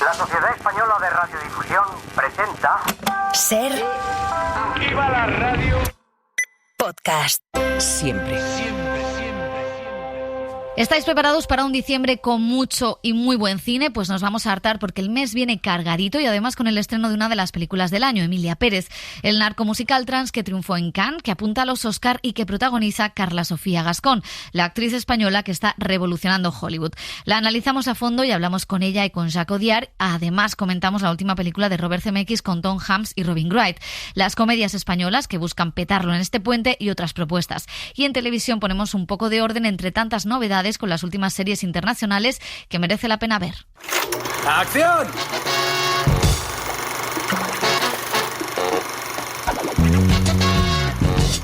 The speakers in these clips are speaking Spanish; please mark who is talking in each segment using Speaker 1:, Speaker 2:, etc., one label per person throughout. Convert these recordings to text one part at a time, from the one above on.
Speaker 1: La Sociedad Española de Radiodifusión presenta...
Speaker 2: Ser...
Speaker 1: ¡Viva la radio!
Speaker 2: Podcast.
Speaker 3: Siempre.
Speaker 4: ¿Estáis preparados para un diciembre con mucho y muy buen cine? Pues nos vamos a hartar porque el mes viene cargadito y además con el estreno de una de las películas del año, Emilia Pérez, el narco musical trans que triunfó en Cannes, que apunta a los Oscar y que protagoniza Carla Sofía Gascón, la actriz española que está revolucionando Hollywood. La analizamos a fondo y hablamos con ella y con Jacques Audiard. Además comentamos la última película de Robert Zemeckis con Tom Hanks y Robin Wright, las comedias españolas que buscan petarlo en este puente y otras propuestas. Y en televisión ponemos un poco de orden entre tantas novedades con las últimas series internacionales que merece la pena ver.
Speaker 3: ¡Acción!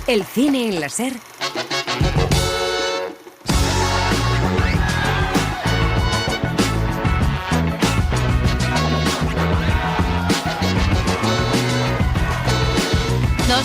Speaker 2: El cine en la Ser.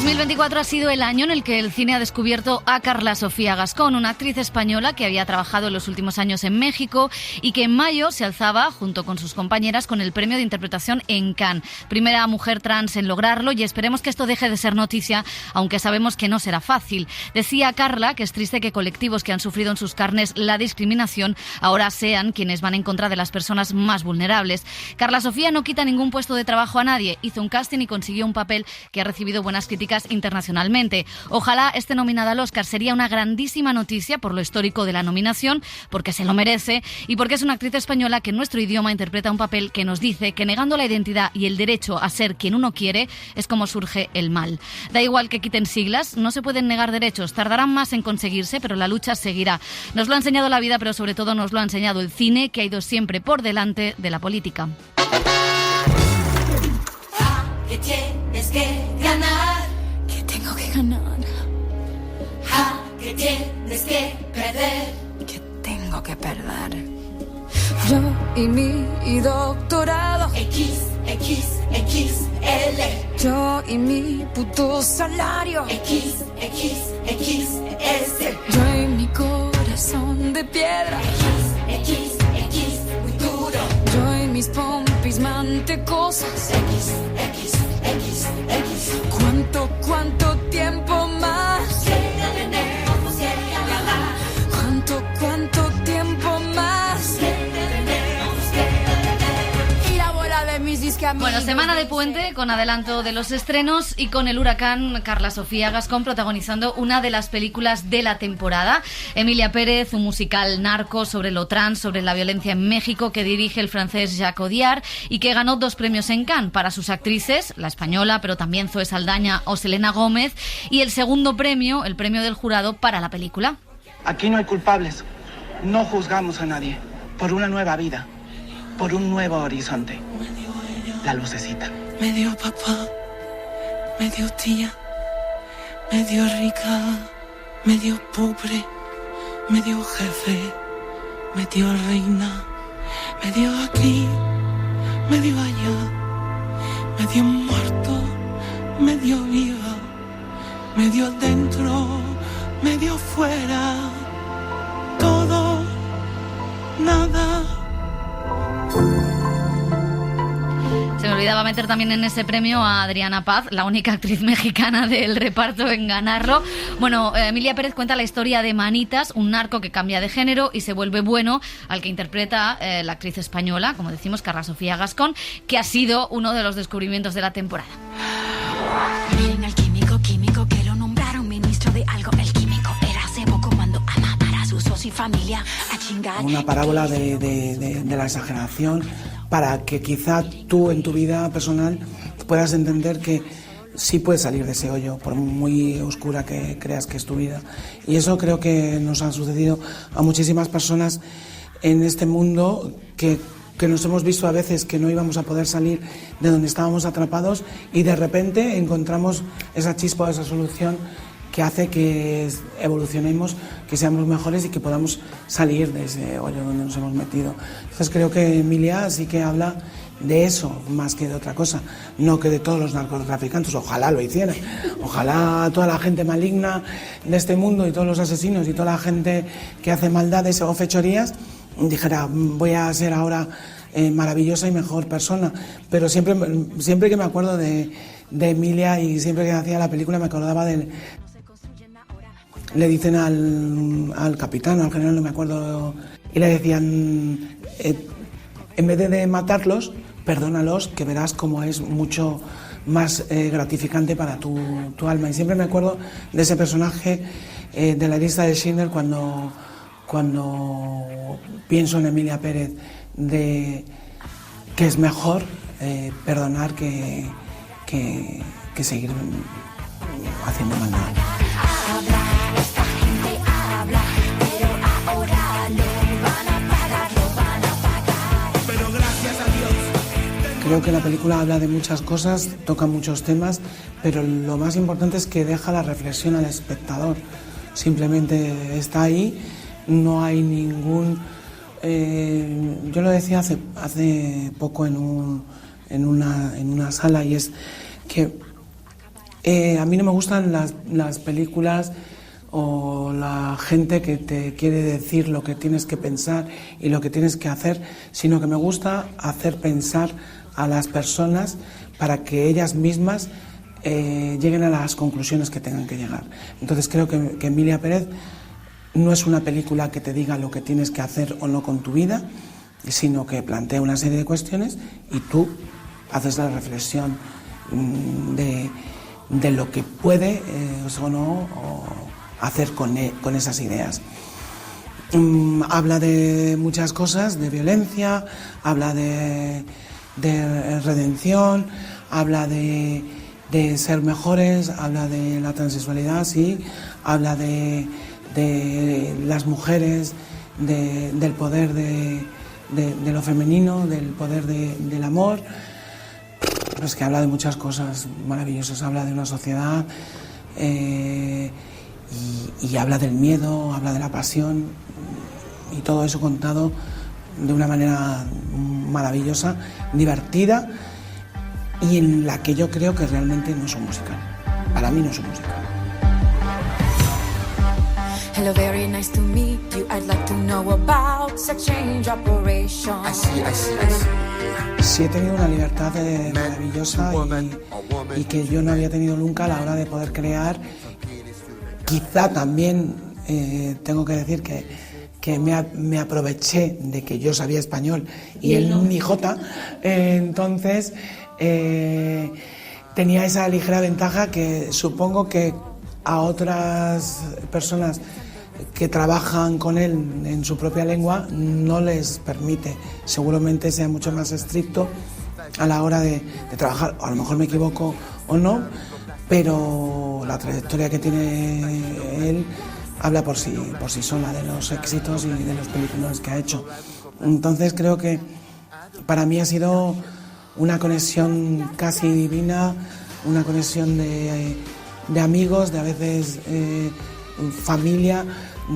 Speaker 4: ...2024 ha sido el año en el que el cine ha descubierto a Carla Sofía Gascón, una actriz española que había trabajado en los últimos años en México y que en mayo se alzaba, junto con sus compañeras, con el premio de interpretación en Cannes. Primera mujer trans en lograrlo y esperemos que esto deje de ser noticia, aunque sabemos que no será fácil. Decía Carla que es triste que colectivos que han sufrido en sus carnes la discriminación ahora sean quienes van en contra de las personas más vulnerables. Carla Sofía no quita ningún puesto de trabajo a nadie, hizo un casting y consiguió un papel que ha recibido buenas críticas internacionalmente. Ojalá esté nominada al Oscar. Sería una grandísima noticia por lo histórico de la nominación, porque se lo merece y porque es una actriz española que en nuestro idioma interpreta un papel que nos dice que negando la identidad y el derecho a ser quien uno quiere es como surge el mal. Da igual que quiten siglas, no se pueden negar derechos, tardarán más en conseguirse, pero la lucha seguirá. Nos lo ha enseñado la vida, pero sobre todo nos lo ha enseñado el cine, que ha ido siempre por delante de la política.
Speaker 5: Que tienes que ganar, que tengo que ganar. Que tienes que perder, que tengo que perder. Yo y mi doctorado, XXXL. Yo y mi puto salario, XXXS. Yo y mi corazón de piedra, XX muy duro. Yo y mis pompis mantecosas, XXX. ¿Cuánto tiempo más? ¿Cuánto tiempo más? Y la bola de mis discos.
Speaker 4: Bueno, semana de puente con adelanto de los estrenos y con el huracán Carla Sofía Gascón protagonizando una de las películas de la temporada. Emilia Pérez, un musical narco sobre lo trans, sobre la violencia en México, que dirige el francés Jacques Audiard y que ganó 2 premios en Cannes para sus actrices, la española, pero también Zoe Saldaña o Selena Gómez, y el segundo premio, el premio del jurado para la película.
Speaker 6: Aquí no hay culpables. No juzgamos a nadie. Por una nueva vida. Por un nuevo horizonte. La lucecita.
Speaker 7: Me dio papá, me dio tía, me dio rica, me dio pobre, me dio jefe, me dio reina, me dio aquí, me dio allá, me dio muerto, me dio viva, me dio dentro, me dio fuera, todo, nada.
Speaker 4: Se me olvidaba meter también en ese premio a Adriana Paz, la única actriz mexicana del reparto en ganarlo. Bueno, Emilia Pérez cuenta la historia de Manitas, un narco que cambia de género y se vuelve bueno, al que interpreta la actriz española, como decimos, Carla Sofía Gascón, que ha sido uno de los descubrimientos de la temporada.
Speaker 5: Miren al químico que lo nombraron ministro de algo. El químico era hace poco cuando ama para sus socios y familia a chingar.
Speaker 6: Una parábola de la exageración para que quizá tú en tu vida personal puedas entender que sí puedes salir de ese hoyo, por muy oscura que creas que es tu vida. Y eso creo que nos ha sucedido a muchísimas personas en este mundo que nos hemos visto a veces que no íbamos a poder salir de donde estábamos atrapados y de repente encontramos esa chispa, esa solución que hace que evolucionemos, que seamos mejores y que podamos salir de ese hoyo donde nos hemos metido. Entonces creo que Emilia sí que habla de eso más que de otra cosa, no que de todos los narcotraficantes. Ojalá lo hicieran, ojalá toda la gente maligna de este mundo y todos los asesinos y toda la gente que hace maldades o fechorías dijera, voy a ser ahora maravillosa y mejor persona. Pero siempre que me acuerdo de Emilia y siempre que hacía la película me acordaba de... Le dicen al capitán, al general, no me acuerdo, y le decían, en vez de matarlos, perdónalos, que verás cómo es mucho más gratificante para tu alma. Y siempre me acuerdo de ese personaje de la lista de Schindler cuando pienso en Emilia Pérez, de que es mejor perdonar que seguir haciendo maldad. Creo que la película habla de muchas cosas, toca muchos temas, pero lo más importante es que deja la reflexión al espectador. Simplemente está ahí, no hay ningún... yo lo decía hace poco en una sala, y es que a mí no me gustan las películas o la gente que te quiere decir lo que tienes que pensar y lo que tienes que hacer, sino que me gusta hacer pensar a las personas para que ellas mismas lleguen a las conclusiones que tengan que llegar. Entonces creo que Emilia Pérez no es una película que te diga lo que tienes que hacer o no con tu vida, sino que plantea una serie de cuestiones y tú haces la reflexión de lo que puede o no hacer con esas ideas. Habla de muchas cosas, de violencia, habla de redención, habla de ser mejores, habla de la transexualidad, sí, habla de las mujeres, del poder de lo femenino, del poder del amor. Es que habla de muchas cosas maravillosas, habla de una sociedad y habla del miedo, habla de la pasión, y todo eso contado de una manera maravillosa, divertida, y en la que yo creo que realmente no es un musical. Para mí no es un musical.
Speaker 5: Hello, very nice to meet you. I'd like to know about sex change operation.
Speaker 8: I see.
Speaker 6: Sí, he tenido una libertad maravillosa y que yo no había tenido nunca a la hora de poder crear. Quizá también tengo que decir que me aproveché de que yo sabía español y él ni jota, entonces tenía esa ligera ventaja que supongo que a otras personas que trabajan con él en su propia lengua no les permite. Seguramente sea mucho más estricto a la hora de trabajar. A lo mejor me equivoco o no, pero la trayectoria que tiene él habla por sí sola, de los éxitos y de los películas que ha hecho. Entonces creo que para mí ha sido una conexión casi divina, una conexión de amigos, de a veces familia,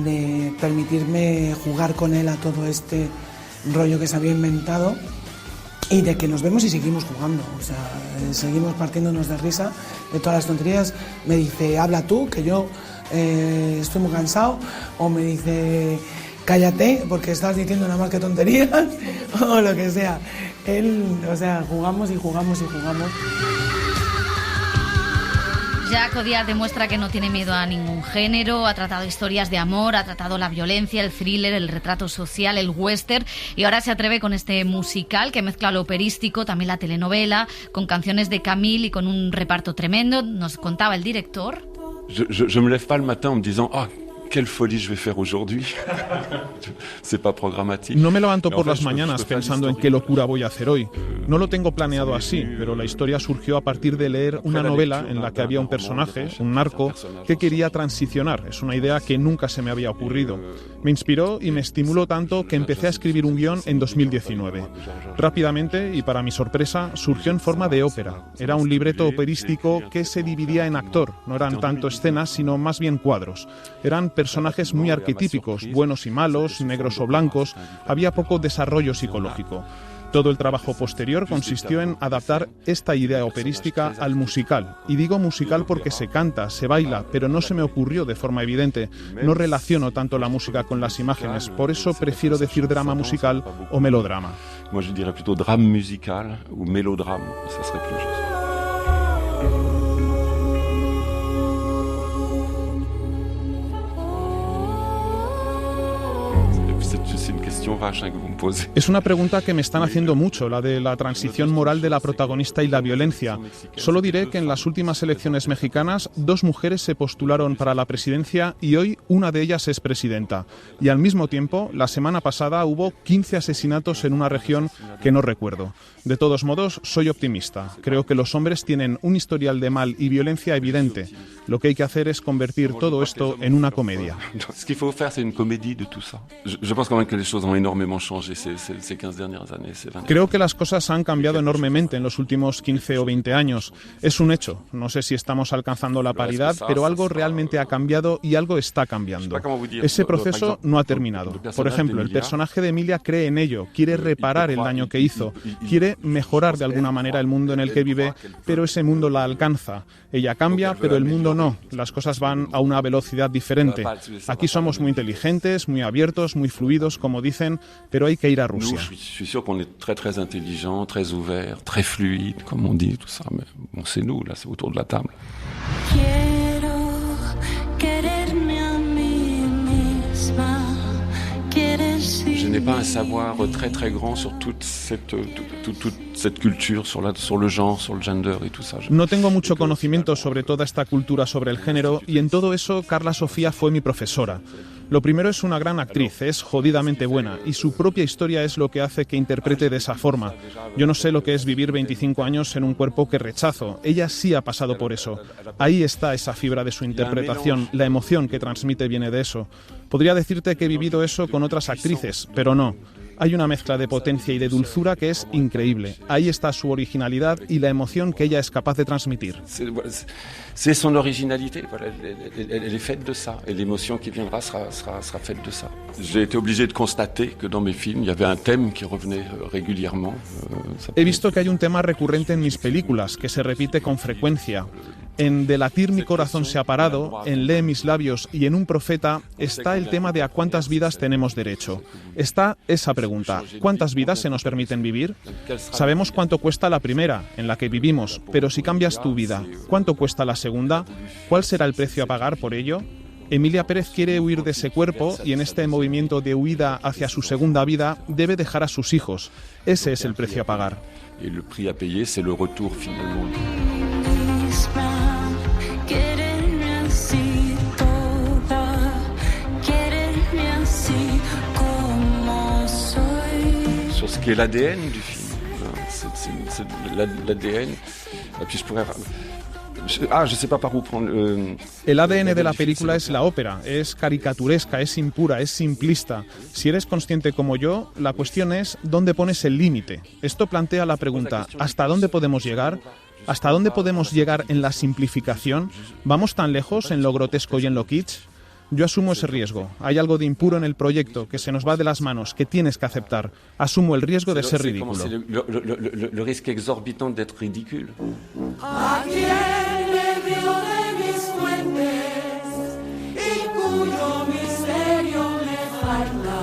Speaker 6: de permitirme jugar con él a todo este rollo que se había inventado, y de que nos vemos y seguimos jugando, o sea, seguimos partiéndonos de risa de todas las tonterías. Me dice, habla tú, que yo estoy muy cansado, o me dice, cállate porque estás diciendo nada más que tonterías, o lo que sea. Él, o sea, jugamos y jugamos y jugamos.
Speaker 4: Jacques Audiard demuestra que no tiene miedo a ningún género, ha tratado historias de amor, ha tratado la violencia, el thriller, el retrato social, el western, y ahora se atreve con este musical que mezcla lo operístico, también la telenovela, con canciones de Camille y con un reparto tremendo. Nos contaba el director.
Speaker 9: Je me lève pas le matin en me disant quelle folie je vais faire aujourd'hui. C'est pas programmatique.
Speaker 10: No me levanto por las mañanas pensando en qué locura voy a hacer hoy. No lo tengo planeado así, pero la historia surgió a partir de leer una novela en la que había un personaje, un narco, que quería transicionar. Es una idea que nunca se me había ocurrido. Me inspiró y me estimuló tanto que empecé a escribir un guión en 2019. Rápidamente, y para mi sorpresa, surgió en forma de ópera. Era un libreto operístico que se dividía en actor. No eran tanto escenas, sino más bien cuadros. Eran personajes muy arquetípicos, buenos y malos, negros o blancos. Había poco desarrollo psicológico. Todo el trabajo posterior consistió en adaptar esta idea operística al musical. Y digo musical porque se canta, se baila, pero no se me ocurrió de forma evidente. No relaciono tanto la música con las imágenes, por eso prefiero decir drama musical o melodrama.
Speaker 9: Moi je dirais plutôt drame musical ou mélodrame, ça serait plus juste.
Speaker 10: Es una pregunta que me están haciendo mucho, la de la transición moral de la protagonista y la violencia. Solo diré que en las últimas elecciones mexicanas 2 mujeres se postularon para la presidencia y hoy una de ellas es presidenta. Y al mismo tiempo, la semana pasada hubo 15 asesinatos en una región que no recuerdo. De todos modos, soy optimista. Creo que los hombres tienen un historial de mal y violencia evidente. Lo que hay que hacer es convertir todo esto en una comedia.
Speaker 9: Ce qu'il faut faire, c'est une comédie de tout ça. Je pense quand même que les choses ont énormément changé ces 15 dernières années.
Speaker 10: Creo que las cosas han cambiado enormemente en los últimos 15 o 20 años. Es un hecho. No sé si estamos alcanzando la paridad, pero algo realmente ha cambiado y algo está cambiando. Ese proceso no ha terminado. Por ejemplo, el personaje de Emilia cree en ello, quiere reparar el daño que hizo, quiere mejorar de alguna manera el mundo en el que vive, pero ese mundo la alcanza. Ella cambia, pero el mundo no. Las cosas van a una velocidad diferente. Aquí somos muy inteligentes, muy abiertos, muy fluidos, como dicen, pero hay que ir a Rusia.
Speaker 9: Je suis sûr qu'on est très intelligent, très ouvert, très fluide, comme on dit, tout ça. Mais bon, c'est nous, là, c'est autour de la table.
Speaker 7: Quiero quererme a mí misma.
Speaker 9: Je n'ai pas un savoir très grand sur toute cette culture, sur le genre, sur le gender y tout ça.
Speaker 10: No tengo mucho conocimiento sobre toda esta cultura sobre el género y en todo eso Carla Sofía fue mi profesora. Lo primero, es una gran actriz, es jodidamente buena y su propia historia es lo que hace que interprete de esa forma. Yo no sé lo que es vivir 25 años en un cuerpo que rechazo. Ella sí ha pasado por eso. Ahí está esa fibra de su interpretación, la emoción que transmite viene de eso. Podría decirte que he vivido eso con otras actrices, pero no. Hay una mezcla de potencia y de dulzura que es increíble. Ahí está su originalidad y la emoción que ella es capaz de transmitir.
Speaker 9: C'est son originalité, voilà, elle est faite de ça, et l'émotion qui viendra sera faite de ça. J'ai été obligé de constater que dans mes films, il y avait un thème qui revenait régulièrement.
Speaker 10: He visto que hay un tema recurrente en mis películas, que se repite con frecuencia. En De latir mi corazón se ha parado, en Lee mis labios y en Un profeta está el tema de a cuántas vidas tenemos derecho. Está esa pregunta, ¿cuántas vidas se nos permiten vivir? Sabemos cuánto cuesta la primera, en la que vivimos, pero si cambias tu vida, ¿cuánto cuesta la segunda? ¿Cuál será el precio a pagar por ello? Emilia Pérez quiere huir de ese cuerpo y en este movimiento de huida hacia su segunda vida debe dejar a sus hijos. Ese es el precio a pagar.
Speaker 9: Y el prix a payer, c'est le retour finalement.
Speaker 7: Quererme así toda, quererme así como soy.
Speaker 9: Sur ce qui est l'ADN du film, c'est l'ADN. Et puis je pourrais... je sais pas par où prendre.
Speaker 10: El ADN de la película es la ópera, es caricaturesca, es impura, es simplista. Si eres consciente como yo, la cuestión es ¿dónde pones el límite? Esto plantea la pregunta, ¿hasta dónde podemos llegar? ¿Hasta dónde podemos llegar en la simplificación? ¿Vamos tan lejos en lo grotesco y en lo kitsch? Yo asumo ese riesgo. Hay algo de impuro en el proyecto que se nos va de las manos, que tienes que aceptar. Asumo el riesgo de ser ridículo.
Speaker 9: Le risque exorbitant d'être ridicule.
Speaker 7: ¿A quién le dio de mis fuentes y cuyo misterio me falta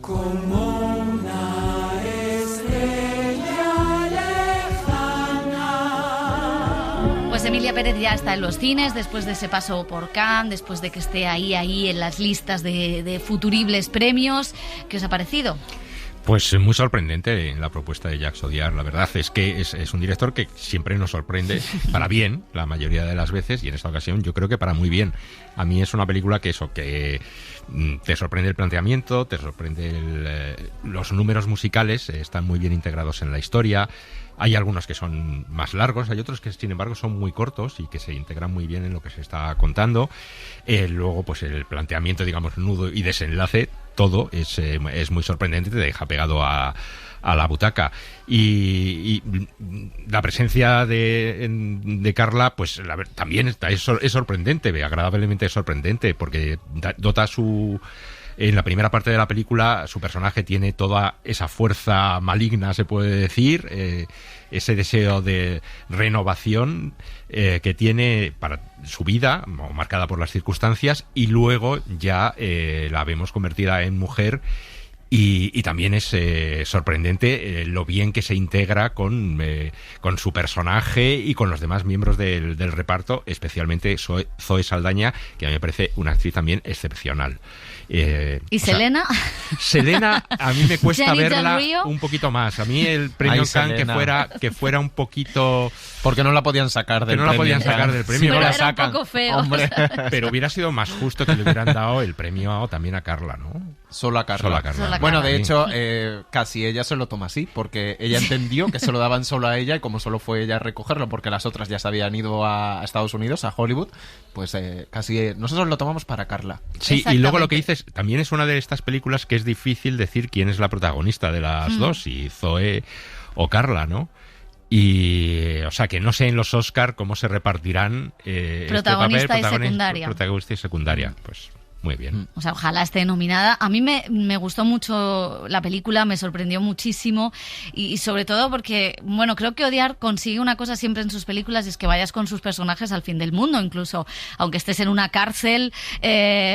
Speaker 7: como una estrella lejana?
Speaker 4: Pues Emilia Pérez ya está en los cines después de ese paso por Cannes, después de que esté ahí en las listas de futuribles premios. ¿Qué os ha parecido?
Speaker 8: Pues muy sorprendente la propuesta de Jacques Audiard. La verdad es que es un director que siempre nos sorprende para bien, la mayoría de las veces, y en esta ocasión yo creo que para muy bien. A mí es una película que te sorprende el planteamiento, te sorprende los números musicales, están muy bien integrados en la historia. Hay algunos que son más largos, hay otros que sin embargo son muy cortos y que se integran muy bien en lo que se está contando. Luego pues el planteamiento, digamos, nudo y desenlace, todo es muy sorprendente, te deja pegado a la butaca. Y la presencia de Carla, pues también es sorprendente, agradablemente sorprendente, porque dota En la primera parte de la película su personaje tiene toda esa fuerza maligna, se puede decir, ese deseo de renovación que tiene para su vida, marcada por las circunstancias, y luego ya la vemos convertida en mujer. Y también es sorprendente lo bien que se integra con su personaje y con los demás miembros del reparto, especialmente Zoe Saldaña, que a mí me parece una actriz también excepcional.
Speaker 4: ¿Y Selena?
Speaker 8: Selena, a mí me cuesta
Speaker 4: Jenny
Speaker 8: verla
Speaker 4: Del Rio.
Speaker 8: un poquito más. A mí el premio Cannes que fuera un poquito...
Speaker 11: Porque no la podían sacar del premio.
Speaker 8: No la podían sacar del premio.
Speaker 4: Pero
Speaker 8: la
Speaker 4: era
Speaker 8: sacan.
Speaker 4: un poco feo.
Speaker 11: Hombre.
Speaker 8: Pero hubiera sido más justo que le hubieran dado el premio también a Carla, ¿no?
Speaker 11: Solo a Carla.
Speaker 8: Solo a Carla.
Speaker 11: Bueno, de
Speaker 8: Sí.
Speaker 11: hecho, casi ella se lo toma así, porque ella entendió que se lo daban solo a ella, y como solo fue ella a recogerlo, porque las otras ya se habían ido a Estados Unidos, a Hollywood, pues casi nosotros lo tomamos para Carla.
Speaker 8: Sí, y luego lo que dices, también es una de estas películas que es difícil decir quién es la protagonista de las dos, si Zoe o Carla, ¿no? Y, o sea, que no sé en los Oscar cómo se repartirán
Speaker 4: Protagonista
Speaker 8: este papel,
Speaker 4: y secundaria.
Speaker 8: Protagonista y secundaria, pues muy bien.
Speaker 4: O sea, ojalá esté nominada. A mí me gustó mucho la película, me sorprendió muchísimo y sobre todo porque, bueno, creo que Odiar consigue una cosa siempre en sus películas, y es que vayas con sus personajes al fin del mundo, incluso aunque estés en una cárcel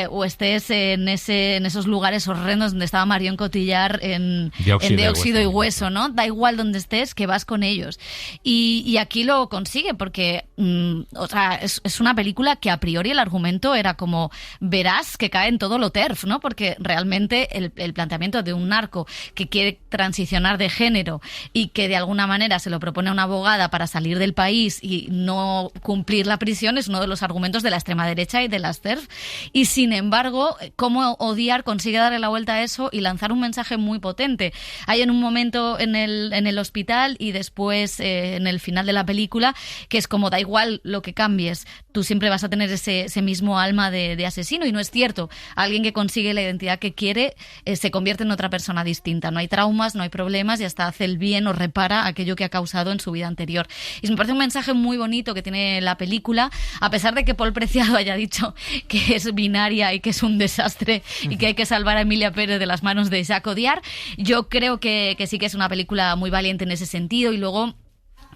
Speaker 4: o estés en esos lugares horrendos donde estaba Marion Cotillard en Dióxido y Hueso, ¿no? Da igual donde estés, que vas con ellos. Y aquí lo consigue porque, o sea, es una película que a priori el argumento era como, verás que cae en todo lo TERF, ¿no? Porque realmente el planteamiento de un narco que quiere transicionar de género y que de alguna manera se lo propone a una abogada para salir del país y no cumplir la prisión es uno de los argumentos de la extrema derecha y de las TERF. Y sin embargo, cómo Odiar consigue darle la vuelta a eso y lanzar un mensaje muy potente. Hay en un momento en el hospital y después en el final de la película que es como, da igual lo que cambies, tú siempre vas a tener ese mismo alma de asesino, y no es cierto. Alguien que consigue la identidad que quiere se convierte en otra persona distinta. No hay traumas, no hay problemas, y hasta hace el bien o repara aquello que ha causado en su vida anterior. Y me parece un mensaje muy bonito que tiene la película, a pesar de que Paul Preciado haya dicho que es binaria y que es un desastre y que hay que salvar a Emilia Pérez de las manos de Jacques Audiard. Yo creo que sí que es una película muy valiente en ese sentido, y luego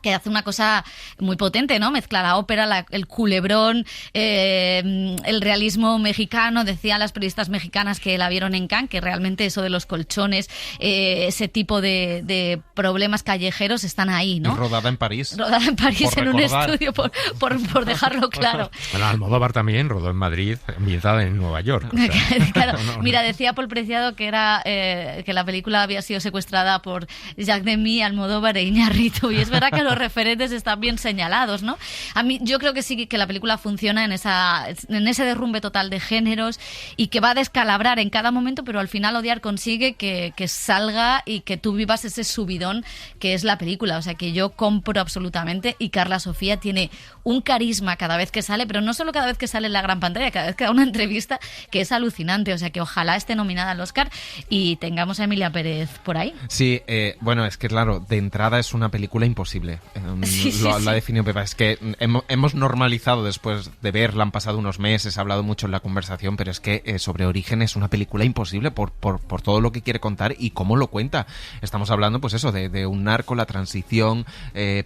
Speaker 4: que hace una cosa muy potente, ¿no? Mezcla la ópera, el culebrón, el realismo mexicano. Decían las periodistas mexicanas que la vieron en Cannes, que realmente eso de los colchones, ese tipo de problemas callejeros están ahí, ¿no?
Speaker 11: Y rodada en París.
Speaker 4: Rodada en París, en un estudio, por dejarlo claro.
Speaker 8: Bueno, Almodóvar también rodó en Madrid, ambientada en Nueva York. O sea,
Speaker 4: claro. Mira, decía Paul Preciado que era que la película había sido secuestrada por Jacques Demy, Almodóvar e Iñárritu, y es verdad que los referentes están bien señalados, ¿no? A mí, yo creo que sí que la película funciona en ese derrumbe total de géneros, y que va a descalabrar en cada momento, pero al final Odiar consigue que salga y que tú vivas ese subidón que es la película. O sea, que yo compro absolutamente, y Carla Sofía tiene un carisma cada vez que sale, pero no solo cada vez que sale en la gran pantalla, cada vez que da una entrevista, que es alucinante. O sea, que ojalá esté nominada al Oscar y tengamos a Emilia Pérez por ahí.
Speaker 11: Sí, bueno, es que claro, de entrada es una película imposible. La definió Pepa. Es que hemos normalizado, después de verla, han pasado unos meses, ha hablado mucho en la conversación, pero es que sobre Origen es una película imposible por todo lo que quiere contar y cómo lo cuenta. Estamos hablando, pues eso, de un narco, la transición,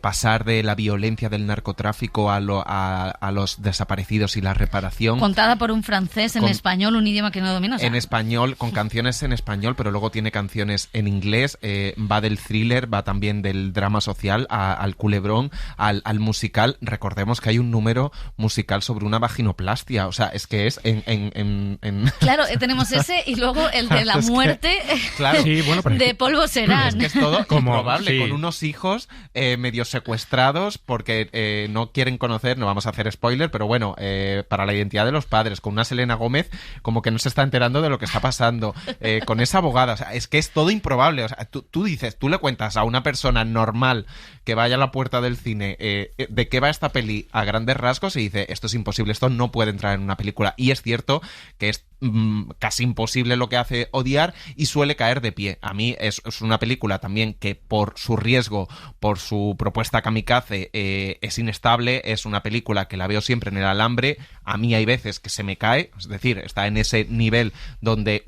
Speaker 11: pasar de la violencia del narcotráfico a los desaparecidos y la reparación.
Speaker 4: Contada por un francés en español, un idioma que no domina. O sea,
Speaker 11: en español, con canciones en español, pero luego tiene canciones en inglés, va del thriller, va también del drama social al culebrón, al musical. Recordemos que hay un número musical sobre una vaginoplastia, o sea, es que es en...
Speaker 4: Claro, tenemos ese, y luego el de la muerte
Speaker 11: claro,
Speaker 8: sí, bueno,
Speaker 4: de Polvo Serán.
Speaker 11: Es que es todo
Speaker 8: como
Speaker 11: improbable,
Speaker 8: sí.
Speaker 11: Con unos hijos medio secuestrados porque no quieren conocer, no vamos a hacer spoiler, pero bueno, para la identidad de los padres, con una Selena Gómez como que no se está enterando de lo que está pasando, con esa abogada, o sea, es que es todo improbable. O sea, tú dices, tú le cuentas a una persona normal que vaya a la puerta del cine de qué va esta peli a grandes rasgos y dice, esto es imposible, esto no puede entrar en una película. Y es cierto que es casi imposible lo que hace Odiar y suele caer de pie. A mí es una película también que por su riesgo, por su propuesta kamikaze, es inestable, es una película que la veo siempre en el alambre. A mí hay veces que se me cae, es decir, está en ese nivel donde,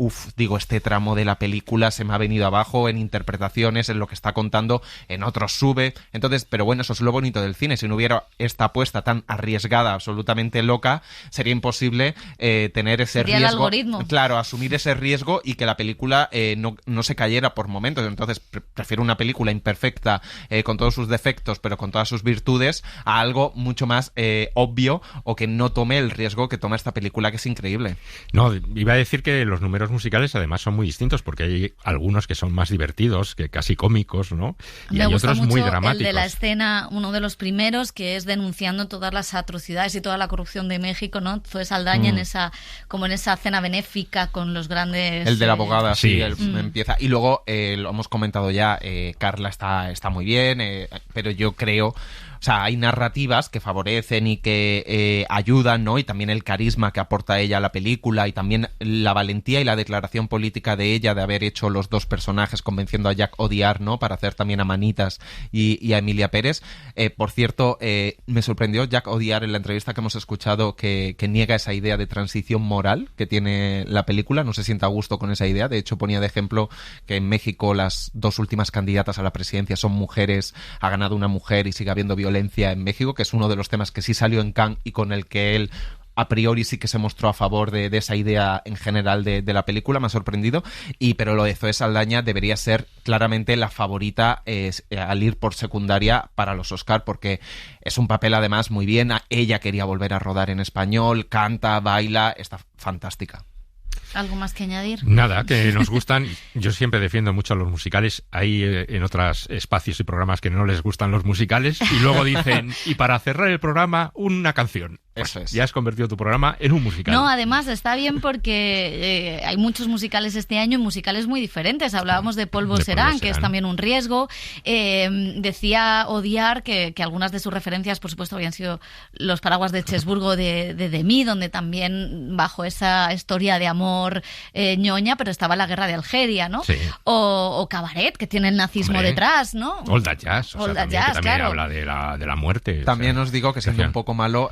Speaker 11: este tramo de la película se me ha venido abajo en interpretaciones, en lo que está contando, en otros sube. Entonces, pero bueno, eso es lo bonito del cine. Si no hubiera esta apuesta tan arriesgada, absolutamente loca, sería imposible tener ese riesgo. Claro, asumir ese riesgo y que la película no se cayera por momentos. Entonces prefiero una película imperfecta, con todos sus defectos pero con todas sus virtudes, a algo mucho más obvio, o que no tome el riesgo que toma esta película, que es increíble.
Speaker 8: No, iba a decir que los números musicales además son muy distintos, porque hay algunos que son más divertidos, que casi cómicos, ¿no? Y hay otros muy dramáticos.
Speaker 4: El de la escena, uno de los primeros, que es denunciando todas las atrocidades y toda la corrupción de México, ¿no? Zoe Saldaña en esa cena benéfica con los grandes...
Speaker 11: El de la abogada, sí. Empieza. Y luego, lo hemos comentado ya, Carla está muy bien, pero yo creo... O sea, hay narrativas que favorecen y que ayudan, ¿no? Y también el carisma que aporta ella a la película, y también la valentía y la declaración política de ella de haber hecho los dos personajes, convenciendo a Jack Odiar, ¿no? Para hacer también a Manitas y a Emilia Pérez. Por cierto, me sorprendió Jack Odiar en la entrevista que hemos escuchado que niega esa idea de transición moral que tiene la película. No se siente a gusto con esa idea. De hecho, ponía de ejemplo que en México las dos últimas candidatas a la presidencia son mujeres, ha ganado una mujer y sigue habiendo violencia en México, que es uno de los temas que sí salió en Cannes y con el que él a priori sí que se mostró a favor de esa idea en general de la película. Me ha sorprendido. Pero lo de Zoe Saldaña debería ser claramente la favorita al ir por secundaria para los Oscar, porque es un papel además muy bien. Ella quería volver a rodar en español, canta, baila, está fantástica.
Speaker 4: ¿Algo más que añadir?
Speaker 8: Nada, que nos gustan. Yo siempre defiendo mucho los musicales. Hay en otros espacios y programas que no les gustan los musicales y luego dicen, y para cerrar el programa, una canción.
Speaker 11: Eso es.
Speaker 8: Ya has convertido tu programa en un musical.
Speaker 4: No, además está bien porque hay muchos musicales este año y musicales muy diferentes. Hablábamos de Polvo Serán, que es también un riesgo. Decía Odiar que algunas de sus referencias, por supuesto, habían sido Los paraguas de Chesburgo de mí, donde también bajo esa historia de amor ñoña, pero estaba la guerra de Algeria, ¿no?
Speaker 8: Sí.
Speaker 4: O Cabaret, que tiene el nazismo detrás, ¿no?
Speaker 8: All That Jazz, que también
Speaker 4: claro.
Speaker 8: habla de la muerte.
Speaker 11: También os digo que siendo un poco malo...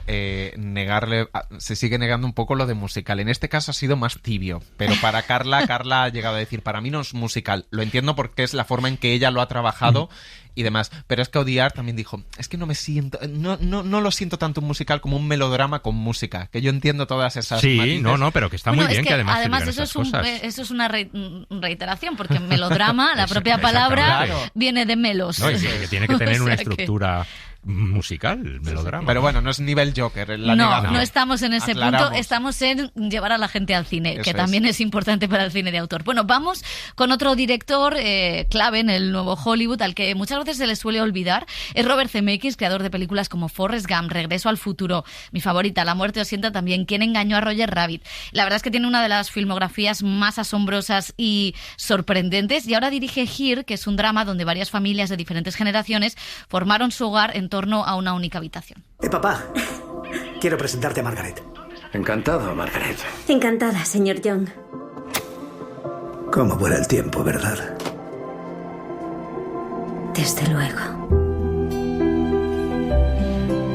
Speaker 11: se sigue negando un poco lo de musical. En este caso ha sido más tibio, pero para Carla ha llegado a decir, para mí no es musical. Lo entiendo porque es la forma en que ella lo ha trabajado y demás, pero es que Odiar también dijo, es que no me siento, no lo siento tanto un musical como un melodrama con música, que yo entiendo todas esas matices.
Speaker 8: pero que está muy bien, que además
Speaker 4: eso es una reiteración, porque melodrama, la propia palabra, viene de melos.
Speaker 8: No, y que tiene que tener una estructura musical, melodrama.
Speaker 11: Pero bueno, no es nivel Joker.
Speaker 4: No estamos en ese punto, estamos en llevar a la gente al cine,
Speaker 11: Eso
Speaker 4: que también es importante para el cine de autor. Bueno, vamos con otro director clave en el nuevo Hollywood, al que muchas veces se le suele olvidar. Es Robert Zemeckis, creador de películas como Forrest Gump, Regreso al futuro, mi favorita, La muerte os sienta también, ¿Quién engañó a Roger Rabbit? La verdad es que tiene una de las filmografías más asombrosas y sorprendentes, y ahora dirige Here, que es un drama donde varias familias de diferentes generaciones formaron su hogar en torno a una única habitación.
Speaker 12: Papá, quiero presentarte a Margaret.
Speaker 13: Encantado, Margaret.
Speaker 14: Encantada, señor Young.
Speaker 12: ¿Cómo vuela el tiempo, verdad?
Speaker 14: Desde luego.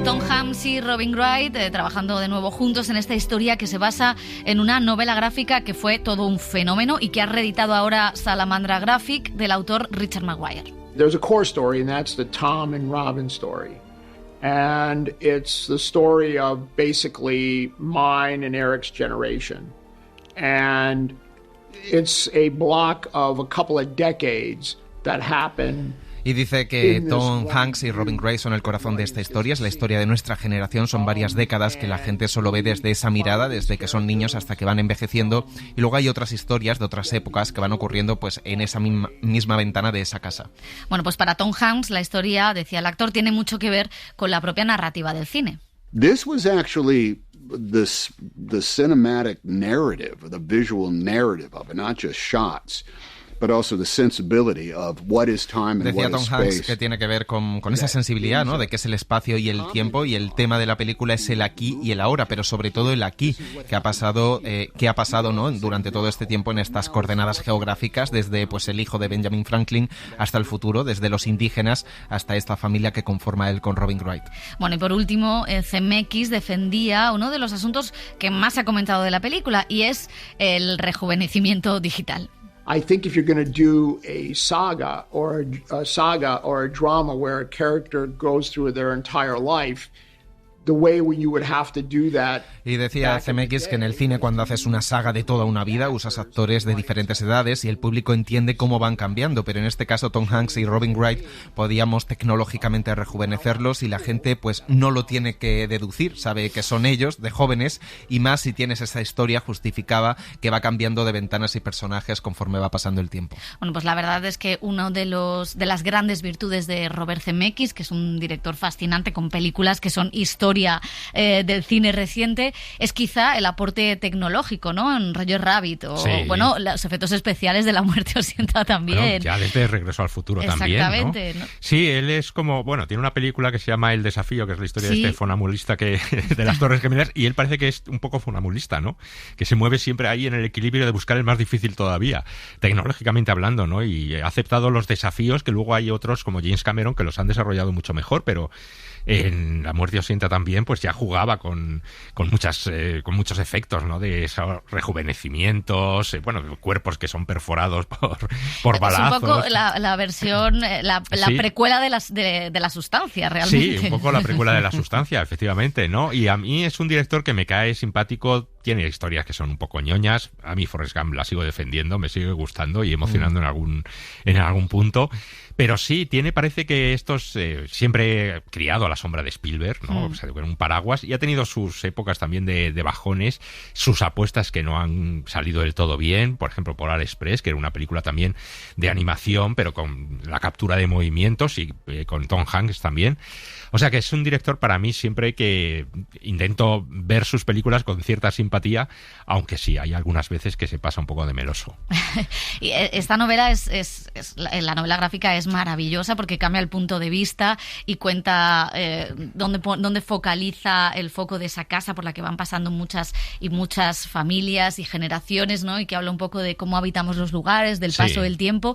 Speaker 4: Tom Hanks y Robin Wright trabajando de nuevo juntos en esta historia que se basa en una novela gráfica que fue todo un fenómeno y que ha reeditado ahora Salamandra Graphic, del autor Richard Maguire.
Speaker 15: There's a core story, and that's the Tom and Robin story. And it's the story of basically mine and Eric's generation. And it's a block of a couple of decades that happened.
Speaker 11: Y dice que Tom Hanks y Robin Wright son el corazón de esta historia, es la historia de nuestra generación, son varias décadas que la gente solo ve desde esa mirada, desde que son niños hasta que van envejeciendo, y luego hay otras historias de otras épocas que van ocurriendo pues en esa misma ventana de esa casa.
Speaker 4: Bueno, pues para Tom Hanks la historia, decía el actor, tiene mucho que ver con la propia narrativa del cine.
Speaker 16: This was actually the cinematic narrative, the visual narrative of it, not just shots. but also the sensibility of what is time and
Speaker 11: Decía
Speaker 16: what
Speaker 11: Tom
Speaker 16: is
Speaker 11: Hanks
Speaker 16: space.
Speaker 11: que tiene que ver con esa sensibilidad, ¿no? De qué es el espacio y el tiempo, y el tema de la película es el aquí y el ahora, pero sobre todo el aquí, que ha pasado, ¿no? Durante todo este tiempo en estas coordenadas geográficas, desde pues el hijo de Benjamin Franklin hasta el futuro, desde los indígenas hasta esta familia que conforma él con Robin Wright.
Speaker 4: Bueno, y por último, Zemeckis defendía uno de los asuntos que más se ha comentado de la película, y es el rejuvenecimiento digital.
Speaker 15: I think if you're going to do a saga or a drama where a character goes through their entire life, the way you would have to do that.
Speaker 11: Y decía Zemeckis que en el cine, cuando haces una saga de toda una vida, usas actores de diferentes edades y el público entiende cómo van cambiando, pero en este caso Tom Hanks y Robin Wright podíamos tecnológicamente rejuvenecerlos y la gente pues no lo tiene que deducir, sabe que son ellos de jóvenes, y más si tienes esa historia justificada que va cambiando de ventanas y personajes conforme va pasando el tiempo.
Speaker 4: Bueno, pues la verdad es que uno de las grandes virtudes de Robert Zemeckis, que es un director fascinante con películas que son historia del cine reciente, es quizá el aporte tecnológico, ¿no? En Roger Rabbit o,
Speaker 8: sí,
Speaker 4: bueno, los efectos especiales de La muerte os sienta también.
Speaker 8: Bueno, ya desde Regreso al futuro también,
Speaker 4: exactamente,
Speaker 8: ¿no?
Speaker 4: ¿no?
Speaker 8: Sí, él es como, bueno, tiene una película que se llama El desafío, que es la historia
Speaker 4: Sí.
Speaker 8: de este funambulista de las Torres Gemelas, y él parece que es un poco funambulista, ¿no? Que se mueve siempre ahí en el equilibrio de buscar el más difícil todavía, tecnológicamente hablando, ¿no? Y ha aceptado los desafíos, que luego hay otros como James Cameron que los han desarrollado mucho mejor, pero en La muerte os sienta también, pues ya jugaba con muchos efectos, ¿no? De esos rejuvenecimientos, bueno, cuerpos que son perforados por balazos.
Speaker 4: Es un poco la versión, la
Speaker 8: Sí.
Speaker 4: precuela de la sustancia, realmente.
Speaker 8: Sí, un poco la precuela de La sustancia, efectivamente, ¿no? Y a mí es un director que me cae simpático, tiene historias que son un poco ñoñas. A mí Forrest Gump la sigo defendiendo, me sigue gustando y emocionando en algún punto. Pero sí, parece que estos siempre criado a la sombra de Spielberg, ¿no? O sea, con un paraguas, y ha tenido sus épocas también de bajones, sus apuestas que no han salido del todo bien, por ejemplo Polar Express, que era una película también de animación, pero con la captura de movimientos y con Tom Hanks también. O sea que es un director, para mí, siempre que intento ver sus películas con cierta simpatía, aunque sí, hay algunas veces que se pasa un poco de meloso.
Speaker 4: Y esta novela la novela gráfica es maravillosa porque cambia el punto de vista y cuenta dónde focaliza el foco de esa casa por la que van pasando muchas familias y generaciones, ¿no? Y que habla un poco de cómo habitamos los lugares, del paso del tiempo.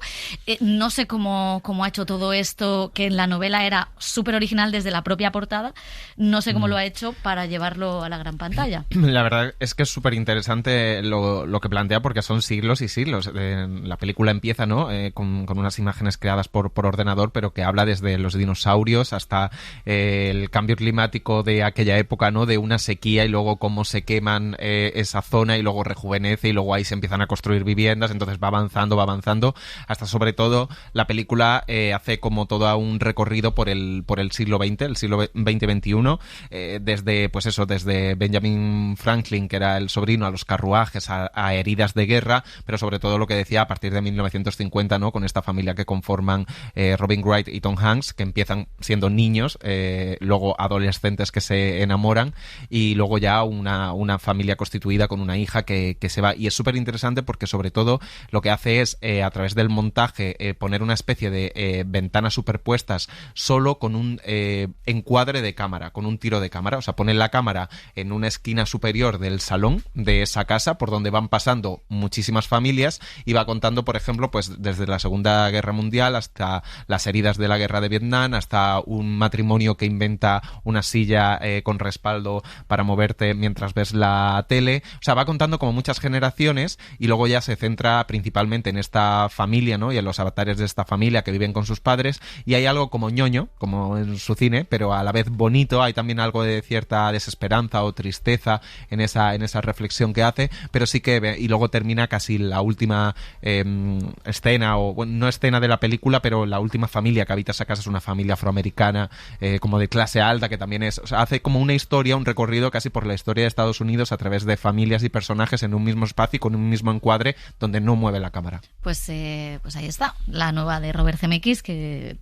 Speaker 4: No sé cómo ha hecho todo esto, que en la novela era súper original desde la propia portada. No sé cómo lo ha hecho para llevarlo a la gran pantalla.
Speaker 11: La verdad es que es súper interesante lo que plantea, porque son siglos y siglos. La película empieza, ¿no? Con unas imágenes creadas por ordenador, pero que habla desde los dinosaurios hasta el cambio climático de aquella época, ¿no? De una sequía y luego cómo se queman esa zona y luego rejuvenece y luego ahí se empiezan a construir viviendas, entonces va avanzando, hasta sobre todo la película hace como todo un recorrido por el siglo XX, el siglo XX-XXI, desde Benjamin Franklin, que era el sobrino, a los carruajes, a heridas de guerra, pero sobre todo lo que decía a partir de 1950, ¿no? Con esta familia que conforman Robin Wright y Tom Hanks, que empiezan siendo niños, luego adolescentes que se enamoran y luego ya una familia constituida con una hija que se va. Y es súper interesante porque sobre todo lo que hace es, a través del montaje, poner una especie de ventanas superpuestas solo con un encuadre de cámara, con un tiro de cámara. O sea, pone la cámara en una esquina superior del salón de esa casa por donde van pasando muchísimas familias y va contando, por ejemplo, pues desde la Segunda Guerra Mundial hasta las heridas de la Guerra de Vietnam, hasta un matrimonio que inventa una silla con respaldo para moverte mientras ves la tele. O sea, va contando como muchas generaciones y luego ya se centra principalmente en esta familia, ¿no? Y en los avatares de esta familia que viven con sus padres, y hay algo como ñoño, como en su cine, pero a la vez bonito. Hay también algo de cierta desesperanza o tristeza en esa reflexión que hace, pero sí que, y luego termina casi la última escena, o bueno, no escena de la película, pero la última familia que habita esa casa es una familia afroamericana, como de clase alta, que también es, o sea, hace como una historia, un recorrido casi por la historia de Estados Unidos a través de familias y personajes en un mismo espacio y con un mismo encuadre donde no mueve la cámara.
Speaker 4: Pues ahí está, la nueva de Robert Zemeckis, que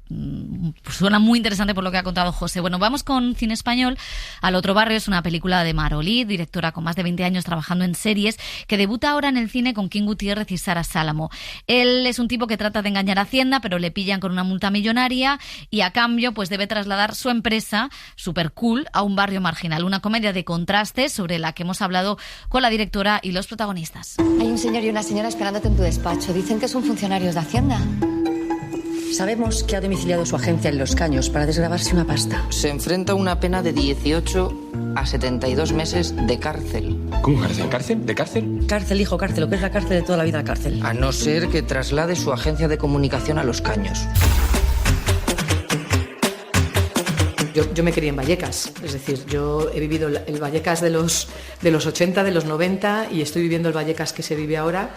Speaker 4: suena muy interesante por lo que ha contado José. Bueno, vamos con cine español. Al otro barrio es una película de Marolí, directora con más de de 20 años trabajando en series, que debuta ahora en el cine con King Gutiérrez y Sara Sálamo. Él es un tipo que trata de engañar a Hacienda, pero le pillan con una multa millonaria y a cambio pues debe trasladar su empresa, super cool, a un barrio marginal. Una comedia de contrastes sobre la que hemos hablado con la directora y los protagonistas.
Speaker 17: Hay un señor y una señora esperándote en tu despacho. Dicen que son funcionarios de Hacienda. Sabemos que ha domiciliado su agencia en Los Caños para desgravarse una pasta.
Speaker 18: Se enfrenta a una pena de 18 a 72 meses de cárcel.
Speaker 3: ¿Cómo cárcel? ¿Cárcel? ¿De cárcel?
Speaker 17: Cárcel, hijo, cárcel. Lo que es la cárcel de toda la vida, cárcel.
Speaker 18: A no ser que traslade su agencia de comunicación a Los Caños.
Speaker 19: Yo me crié en Vallecas, es decir, yo he vivido el Vallecas de los 80, de los 90 y estoy viviendo el Vallecas que se vive ahora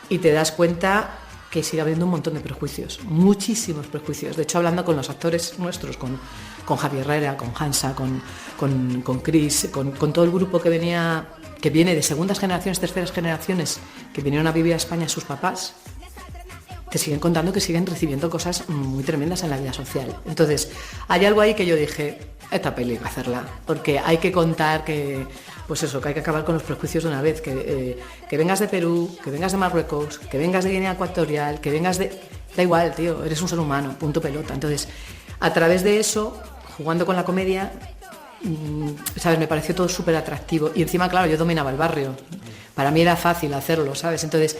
Speaker 19: y te das cuenta que sigue habiendo un montón de prejuicios, muchísimos prejuicios. De hecho, hablando con los actores nuestros, con Javier Herrera, con Hansa, con Chris, con todo el grupo que viene de segundas generaciones, terceras generaciones, que vinieron a vivir a España sus papás, te siguen contando que siguen recibiendo cosas muy tremendas en la vida social. Entonces, hay algo ahí que yo dije, esta peli hay que hacerla, porque hay que contar que, pues eso, que hay que acabar con los prejuicios de una vez, que vengas de Perú, que vengas de Marruecos, que vengas de Guinea Ecuatorial, que vengas de... Da igual, tío, eres un ser humano, punto pelota. Entonces, a través de eso, jugando con la comedia, ¿sabes? Me pareció todo súper atractivo. Y encima, claro, yo dominaba el barrio. Para mí era fácil hacerlo, ¿sabes? Entonces...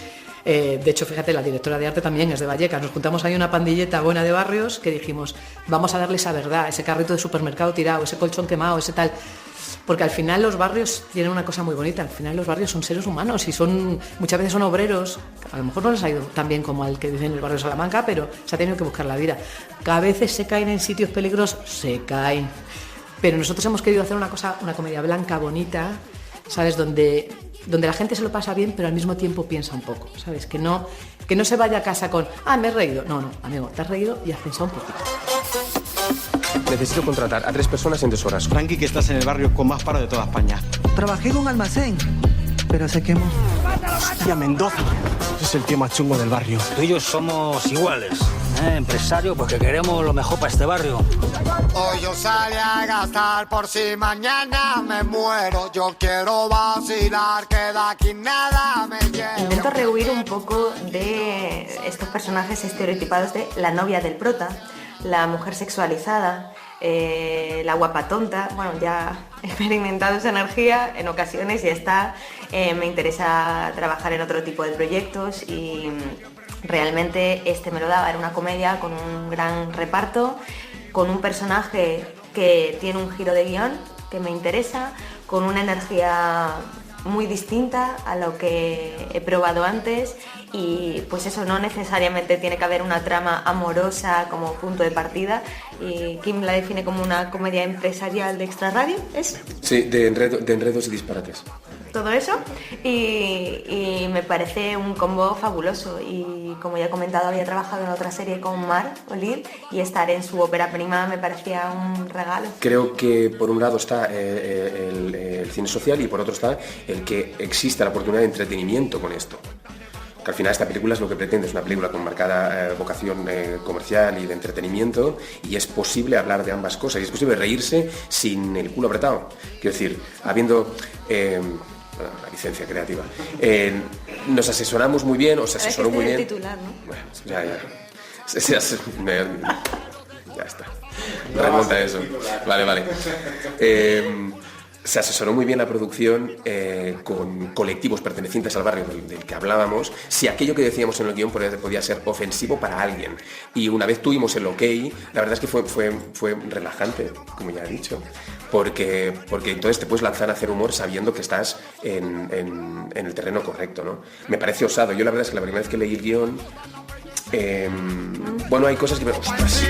Speaker 19: de hecho, fíjate, la directora de arte también es de Vallecas. Nos juntamos ahí una pandilleta buena de barrios que dijimos, vamos a darle esa verdad, ese carrito de supermercado tirado, ese colchón quemado, ese tal. Porque al final los barrios tienen una cosa muy bonita. Al final los barrios son seres humanos y muchas veces son obreros. A lo mejor no les ha ido tan bien como al que dicen el barrio de Salamanca, pero se ha tenido que buscar la vida. Que a veces se caen en sitios peligrosos, se caen. Pero nosotros hemos querido hacer una comedia blanca, bonita, ¿sabes? Donde la gente se lo pasa bien, pero al mismo tiempo piensa un poco, ¿sabes? Que no se vaya a casa con, me he reído. No, amigo, te has reído y has pensado un poquito.
Speaker 3: Necesito contratar a 3 personas en 2 horas.
Speaker 20: Frankie, que estás en el barrio con más paro de toda España.
Speaker 21: Trabajé en un almacén, pero se quemó.
Speaker 20: Hostia, Mendoza. Ese es el tío más chungo del barrio.
Speaker 22: Tú y yo somos iguales, empresarios, pues que queremos lo mejor para este barrio.
Speaker 23: Hoy yo salí a gastar por si mañana me muero. Yo quiero vacilar, que de aquí nada me llevo.
Speaker 24: Intento rehuir un poco de estos personajes estereotipados de la novia del prota, la mujer sexualizada, la guapa tonta. Bueno, ya he experimentado esa energía en ocasiones y me interesa trabajar en otro tipo de proyectos y realmente me lo daba. Era una comedia con un gran reparto, con un personaje que tiene un giro de guión que me interesa, con una energía muy distinta a lo que he probado antes y pues eso, no necesariamente tiene que haber una trama amorosa como punto de partida. Y Kim la define como una comedia empresarial de extrarradio, ¿es?
Speaker 3: Sí, de enredos y disparates.
Speaker 24: Todo eso y me parece un combo fabuloso y como ya he comentado había trabajado en otra serie con Mar Olive y estar en su ópera prima me parecía un regalo.
Speaker 3: Creo que por un lado está el cine social y por otro está el que existe la oportunidad de entretenimiento con esto. Que al final esta película es lo que pretende, es una película con marcada vocación comercial y de entretenimiento y es posible hablar de ambas cosas y es posible reírse sin el culo apretado. Quiero decir, habiendo... la licencia creativa. Nos asesoramos muy bien, os asesoró muy bien.
Speaker 24: Titular, ¿no?
Speaker 3: Bueno, ya. Ya está. Remonta eso. Vale. Se asesoró muy bien la producción con colectivos pertenecientes al barrio del que hablábamos, si aquello que decíamos en el guión podía ser ofensivo para alguien. Y una vez tuvimos el ok, la verdad es que fue relajante, como ya he dicho, porque entonces te puedes lanzar a hacer humor sabiendo que estás en el terreno correcto, ¿no? Me parece osado. Yo la verdad es que la primera vez que leí el guión, hay cosas que... ¡Ostras!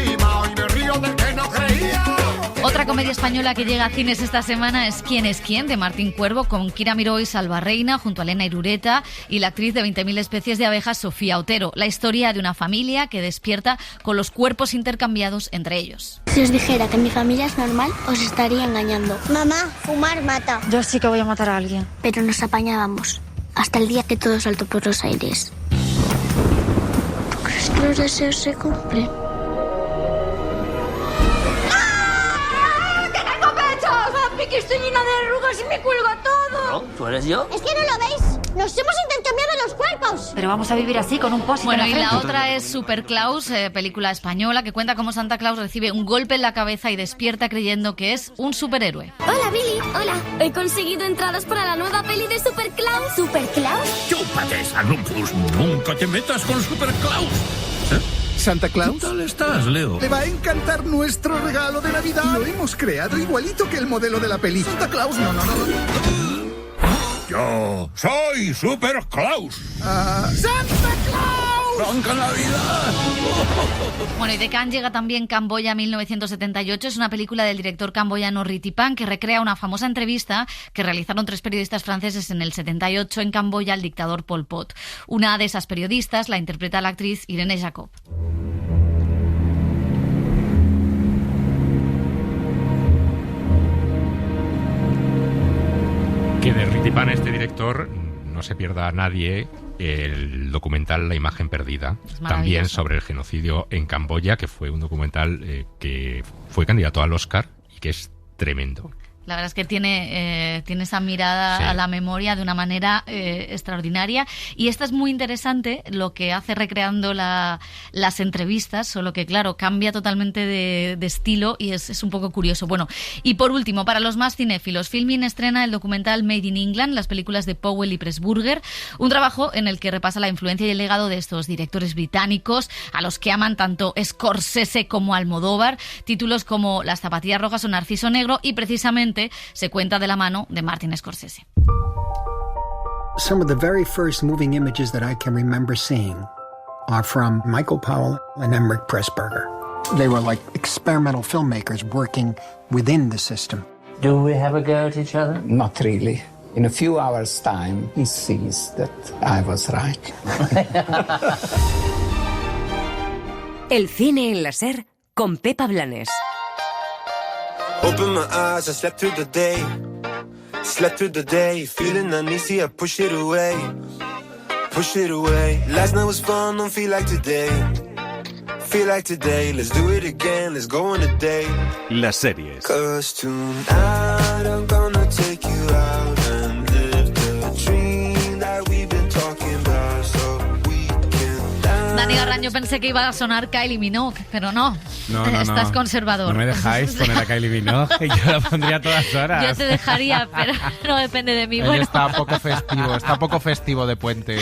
Speaker 4: Otra comedia española que llega a cines esta semana es ¿Quién es quién?, de Martín Cuervo, con Kira Miró y Salva Reina, junto a Elena Irureta y la actriz de 20.000 especies de abejas, Sofía Otero. La historia de una familia que despierta con los cuerpos intercambiados entre ellos.
Speaker 25: Si os dijera que mi familia es normal, os estaría engañando.
Speaker 26: Mamá, fumar mata.
Speaker 25: Yo sí que voy a matar a alguien. Pero nos apañábamos, hasta el día que todo saltó por los aires. ¿Tú crees que los deseos se cumplen? que estoy llena de arrugas y me cuelga todo.
Speaker 22: ¿No? ¿Tú eres yo?
Speaker 25: Es que no lo veis. Nos hemos intercambiado los cuerpos.
Speaker 4: Pero vamos a vivir así, con un post. Bueno, y la otra es Super Claus, película española que cuenta cómo Santa Claus recibe un golpe en la cabeza y despierta creyendo que es un superhéroe.
Speaker 25: Hola, Billy. Hola. He conseguido entradas para la nueva peli de Super Claus. ¿Super Claus?
Speaker 1: ¡Chúpate, Salumpus! Nunca te metas con Super Claus.
Speaker 2: ¿Santa Claus?
Speaker 1: ¿Qué tal estás, Leo?
Speaker 2: Te va a encantar nuestro regalo de Navidad. Lo hemos creado igualito que el modelo de la peli. Santa Claus, no.
Speaker 1: Yo soy Super Claus.
Speaker 2: ¡Santa Claus!
Speaker 1: ¡Blanca Navidad!
Speaker 4: Bueno, y de Cannes llega también Camboya 1978. Es una película del director camboyano Ritipan que recrea una famosa entrevista que realizaron 3 periodistas franceses en el 78 en Camboya al dictador Pol Pot. Una de esas periodistas la interpreta la actriz Irene Jacob.
Speaker 8: Que de Ritipan, este director, no se pierda a nadie el documental La imagen perdida, también sobre el genocidio en Camboya, que fue un documental que fue candidato al Oscar y que es tremendo.
Speaker 4: La verdad es que tiene esa mirada a la memoria de una manera extraordinaria. Y esta es muy interesante lo que hace recreando las entrevistas, solo que, claro, cambia totalmente de estilo y es un poco curioso. Bueno, y por último, para los más cinéfilos, Filmin estrena el documental Made in England, las películas de Powell y Pressburger, un trabajo en el que repasa la influencia y el legado de estos directores británicos, a los que aman tanto Scorsese como Almodóvar, títulos como Las zapatillas rojas o Narciso Negro, y precisamente se cuenta de la mano de Martin Scorsese.
Speaker 5: Some of the very first moving images that I can remember seeing are from Michael Powell and Emmerich Pressburger. They were like experimental filmmakers working within the system.
Speaker 22: Do we have a go at each other?
Speaker 6: Not really. In a few hours' time, he sees that I was right.
Speaker 10: El cine en la SER con Pepa Blanes.
Speaker 26: Open my eyes, I slept through the day. Slept through the day, feeling uneasy, I push it away. Push it away. Last night was fun, don't feel like today. Feel like today, let's do it again, let's go on a date.
Speaker 27: Las series.
Speaker 26: 'Cause tonight I'm gonna take you out and live the dream that we've been talking about, so we can dance.
Speaker 4: Dani Garran, yo pensé que iba a sonar Kylie Minogue, pero no.
Speaker 11: No.
Speaker 4: Estás conservador.
Speaker 11: No me dejáis poner a Kylie Minogue, y yo la pondría a todas horas.
Speaker 4: Yo te dejaría, pero no depende de mí.
Speaker 11: Él
Speaker 4: bueno.
Speaker 11: está poco festivo de puente.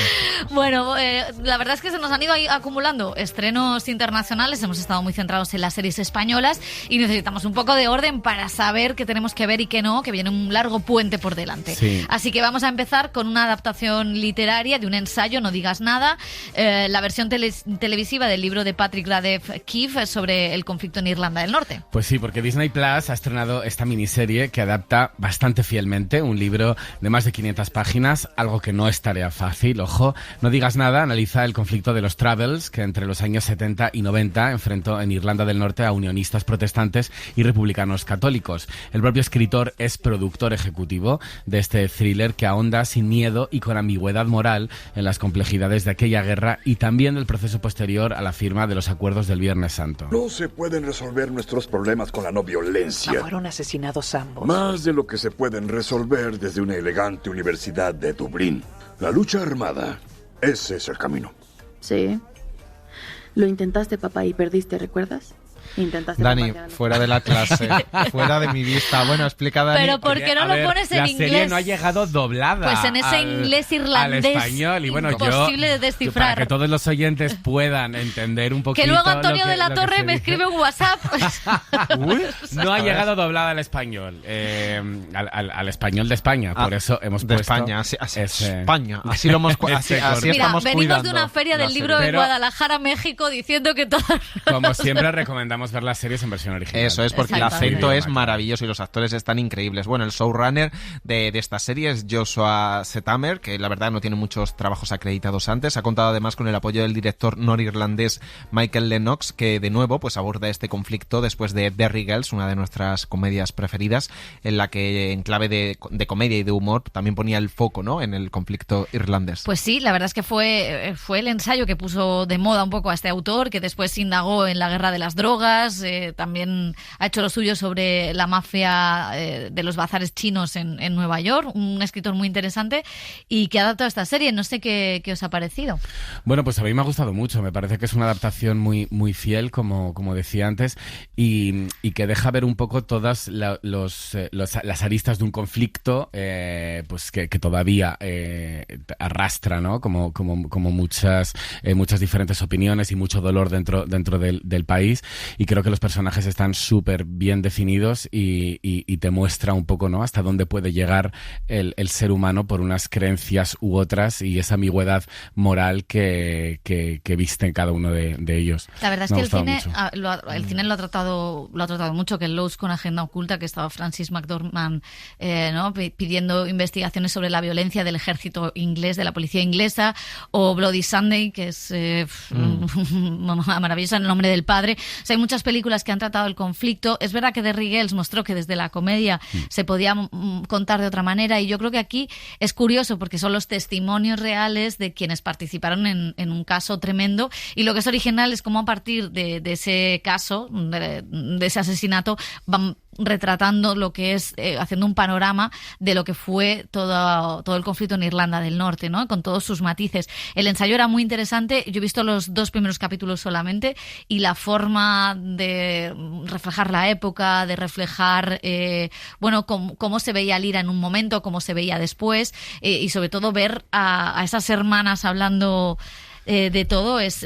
Speaker 4: Bueno, la verdad es que se nos han ido acumulando estrenos internacionales, hemos estado muy centrados en las series españolas y necesitamos un poco de orden para saber qué tenemos que ver y qué no, que viene un largo puente por delante.
Speaker 11: Sí.
Speaker 4: Así que vamos a empezar con una adaptación literaria de un ensayo, No digas nada, la versión televisiva del libro de Patrick Radef-Keefe sobre el conflicto en Irlanda del Norte.
Speaker 28: Pues sí, porque Disney Plus ha estrenado esta miniserie que adapta bastante fielmente un libro de más de 500 páginas, algo que no es tarea fácil, ojo. No digas nada, analiza el conflicto de los Troubles, que entre los años 70 y 90 enfrentó en Irlanda del Norte a unionistas protestantes y republicanos católicos. El propio escritor es productor ejecutivo de este thriller que ahonda sin miedo y con ambigüedad moral en las complejidades de aquella guerra y también del proceso posterior a la firma de los acuerdos del Viernes Santo.
Speaker 29: No se pueden resolver nuestros problemas con la no violencia.
Speaker 30: No fueron asesinados ambos.
Speaker 29: Más de lo que se pueden resolver desde una elegante universidad de Dublín. La lucha armada. Ese es el camino.
Speaker 31: Sí. Lo intentaste, papá, y perdiste, ¿recuerdas? Intentaste.
Speaker 11: Dani, fuera de la clase, fuera de mi vista. Bueno, explica, Dani.
Speaker 4: Pero ¿por qué no lo pones en inglés?
Speaker 28: La serie no ha llegado doblada.
Speaker 4: Pues en ese inglés irlandés.
Speaker 28: Al español. Y bueno,
Speaker 4: imposible de descifrar.
Speaker 28: Para que todos los oyentes puedan entender un poquito.
Speaker 4: Que luego Antonio de la Torre me escribe un WhatsApp.
Speaker 28: Uy, no ha llegado doblada al español. Al español de España. Por eso hemos puesto.
Speaker 11: España, España. Así lo hemos. Así
Speaker 4: Mira,
Speaker 11: estamos
Speaker 4: venimos
Speaker 11: cuidando
Speaker 4: de una feria del libro en Guadalajara, México, diciendo que todo.
Speaker 28: Como siempre, recomendamos ver las series en versión original.
Speaker 11: Eso es, porque el acento es maravilloso y los actores están increíbles. Bueno, el showrunner de esta serie es Joshua Setamer, que la verdad no tiene muchos trabajos acreditados antes. Ha contado además con el apoyo del director norirlandés Michael Lennox, que de nuevo pues aborda este conflicto después de Derry Girls, una de nuestras comedias preferidas, en la que en clave de comedia y de humor también ponía el foco, ¿no?, en el conflicto irlandés.
Speaker 4: Pues sí, la verdad es que fue el ensayo que puso de moda un poco a este autor, que después indagó en la guerra de las drogas, drogas, también ha hecho lo suyo sobre la mafia de los bazares chinos en Nueva York, un escritor muy interesante y que ha adaptado esta serie. No sé qué os ha parecido.
Speaker 28: Bueno, pues a mí me ha gustado mucho, me parece que es una adaptación muy, muy fiel, como decía antes, y que deja ver un poco todas las aristas de un conflicto pues que todavía arrastra, ¿no? Como muchas diferentes opiniones y mucho dolor dentro del país, y creo que los personajes están súper bien definidos y te muestra un poco, ¿no?, hasta dónde puede llegar el ser humano por unas creencias u otras y esa ambigüedad moral que viste en cada uno de ellos.
Speaker 4: La verdad es que el cine lo ha tratado mucho, que el Lost con Agenda Oculta, que estaba Francis McDormand ¿no?, pidiendo investigaciones sobre la violencia del ejército inglés, de la policía inglesa, o Bloody Sunday, que es maravillosa, El nombre del padre. O sea, hay muchas películas que han tratado el conflicto. Es verdad que The Riggles mostró que desde la comedia se podía contar de otra manera, y yo creo que aquí es curioso porque son los testimonios reales de quienes participaron en un caso tremendo, y lo que es original es cómo a partir de ese caso, de ese asesinato, van retratando lo que es, haciendo un panorama de lo que fue todo el conflicto en Irlanda del Norte, ¿no?, con todos sus matices. El ensayo era muy interesante. Yo he visto los 2 primeros capítulos solamente, y la forma de reflejar la época, de reflejar cómo se veía Lira en un momento, cómo se veía después, y sobre todo ver a esas hermanas hablando de todo es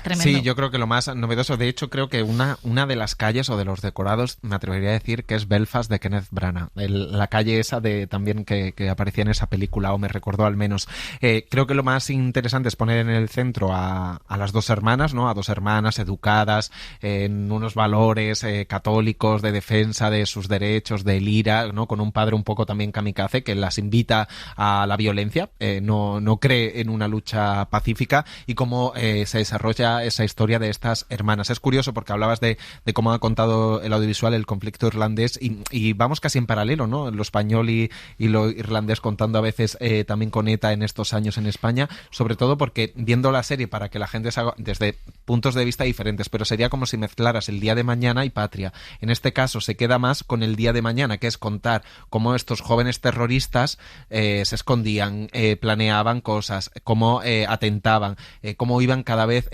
Speaker 4: tremendo.
Speaker 11: Sí, yo creo que lo más novedoso, de hecho creo que una de las calles o de los decorados, me atrevería a decir que es Belfast de Kenneth Branagh, la calle esa también que aparecía en esa película, o me recordó al menos. Creo que lo más interesante es poner en el centro a las 2 hermanas, ¿no?, a 2 hermanas educadas en unos valores católicos de defensa de sus derechos, de Lira, ¿no?, con un padre un poco también kamikaze que las invita a la violencia, no cree en una lucha pacífica, y cómo se desarrolla esa historia de estas hermanas. Es curioso porque hablabas de cómo ha contado el audiovisual el conflicto irlandés, y vamos casi en paralelo, ¿no?, lo español y lo irlandés, contando a veces también con ETA en estos años en España, sobre todo porque viendo la serie, para que la gente se haga desde puntos de vista diferentes, pero sería como si mezclaras el día de mañana y Patria. En este caso se queda más con el día de mañana, que es contar cómo estos jóvenes terroristas se escondían, planeaban cosas, cómo atentaban, cómo iban cada vez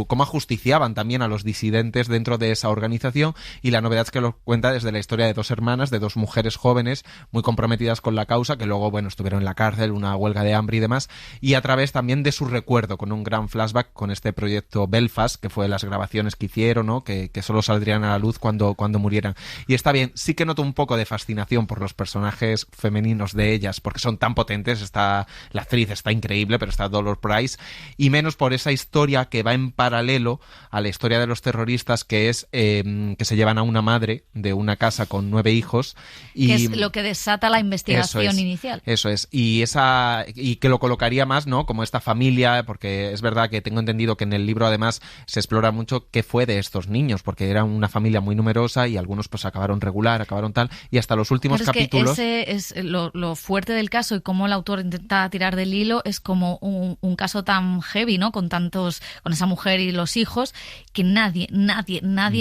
Speaker 11: cómo ajusticiaban también a los disidentes dentro de esa organización, y la novedad es que lo cuenta desde la historia de 2 hermanas, de 2 mujeres jóvenes muy comprometidas con la causa, que luego, estuvieron en la cárcel, una huelga de hambre y demás, y a través también de su recuerdo, con un gran flashback con este proyecto Belfast, que fue las grabaciones que hicieron, ¿no?, que solo saldrían a la luz cuando murieran. Y está bien, sí que noto un poco de fascinación por los personajes femeninos de ellas, porque son tan potentes. La actriz está increíble, pero está Dolores Price, y menos por esa historia que va en paralelo a la historia de los terroristas, que es que se llevan a una madre de una casa con 9 hijos. Que
Speaker 4: es lo que desata la investigación inicial.
Speaker 11: Eso es. Y que lo colocaría más, ¿no?, como esta familia, porque es verdad que tengo entendido que en el libro además se explora mucho qué fue de estos niños, porque era una familia muy numerosa y algunos pues acabaron regular, acabaron tal, y hasta los últimos capítulos...
Speaker 4: Que ese es lo fuerte del caso, y cómo el autor intenta tirar del hilo. Es como un caso tan heavy, ¿no?, con esa mujer y los hijos, que nadie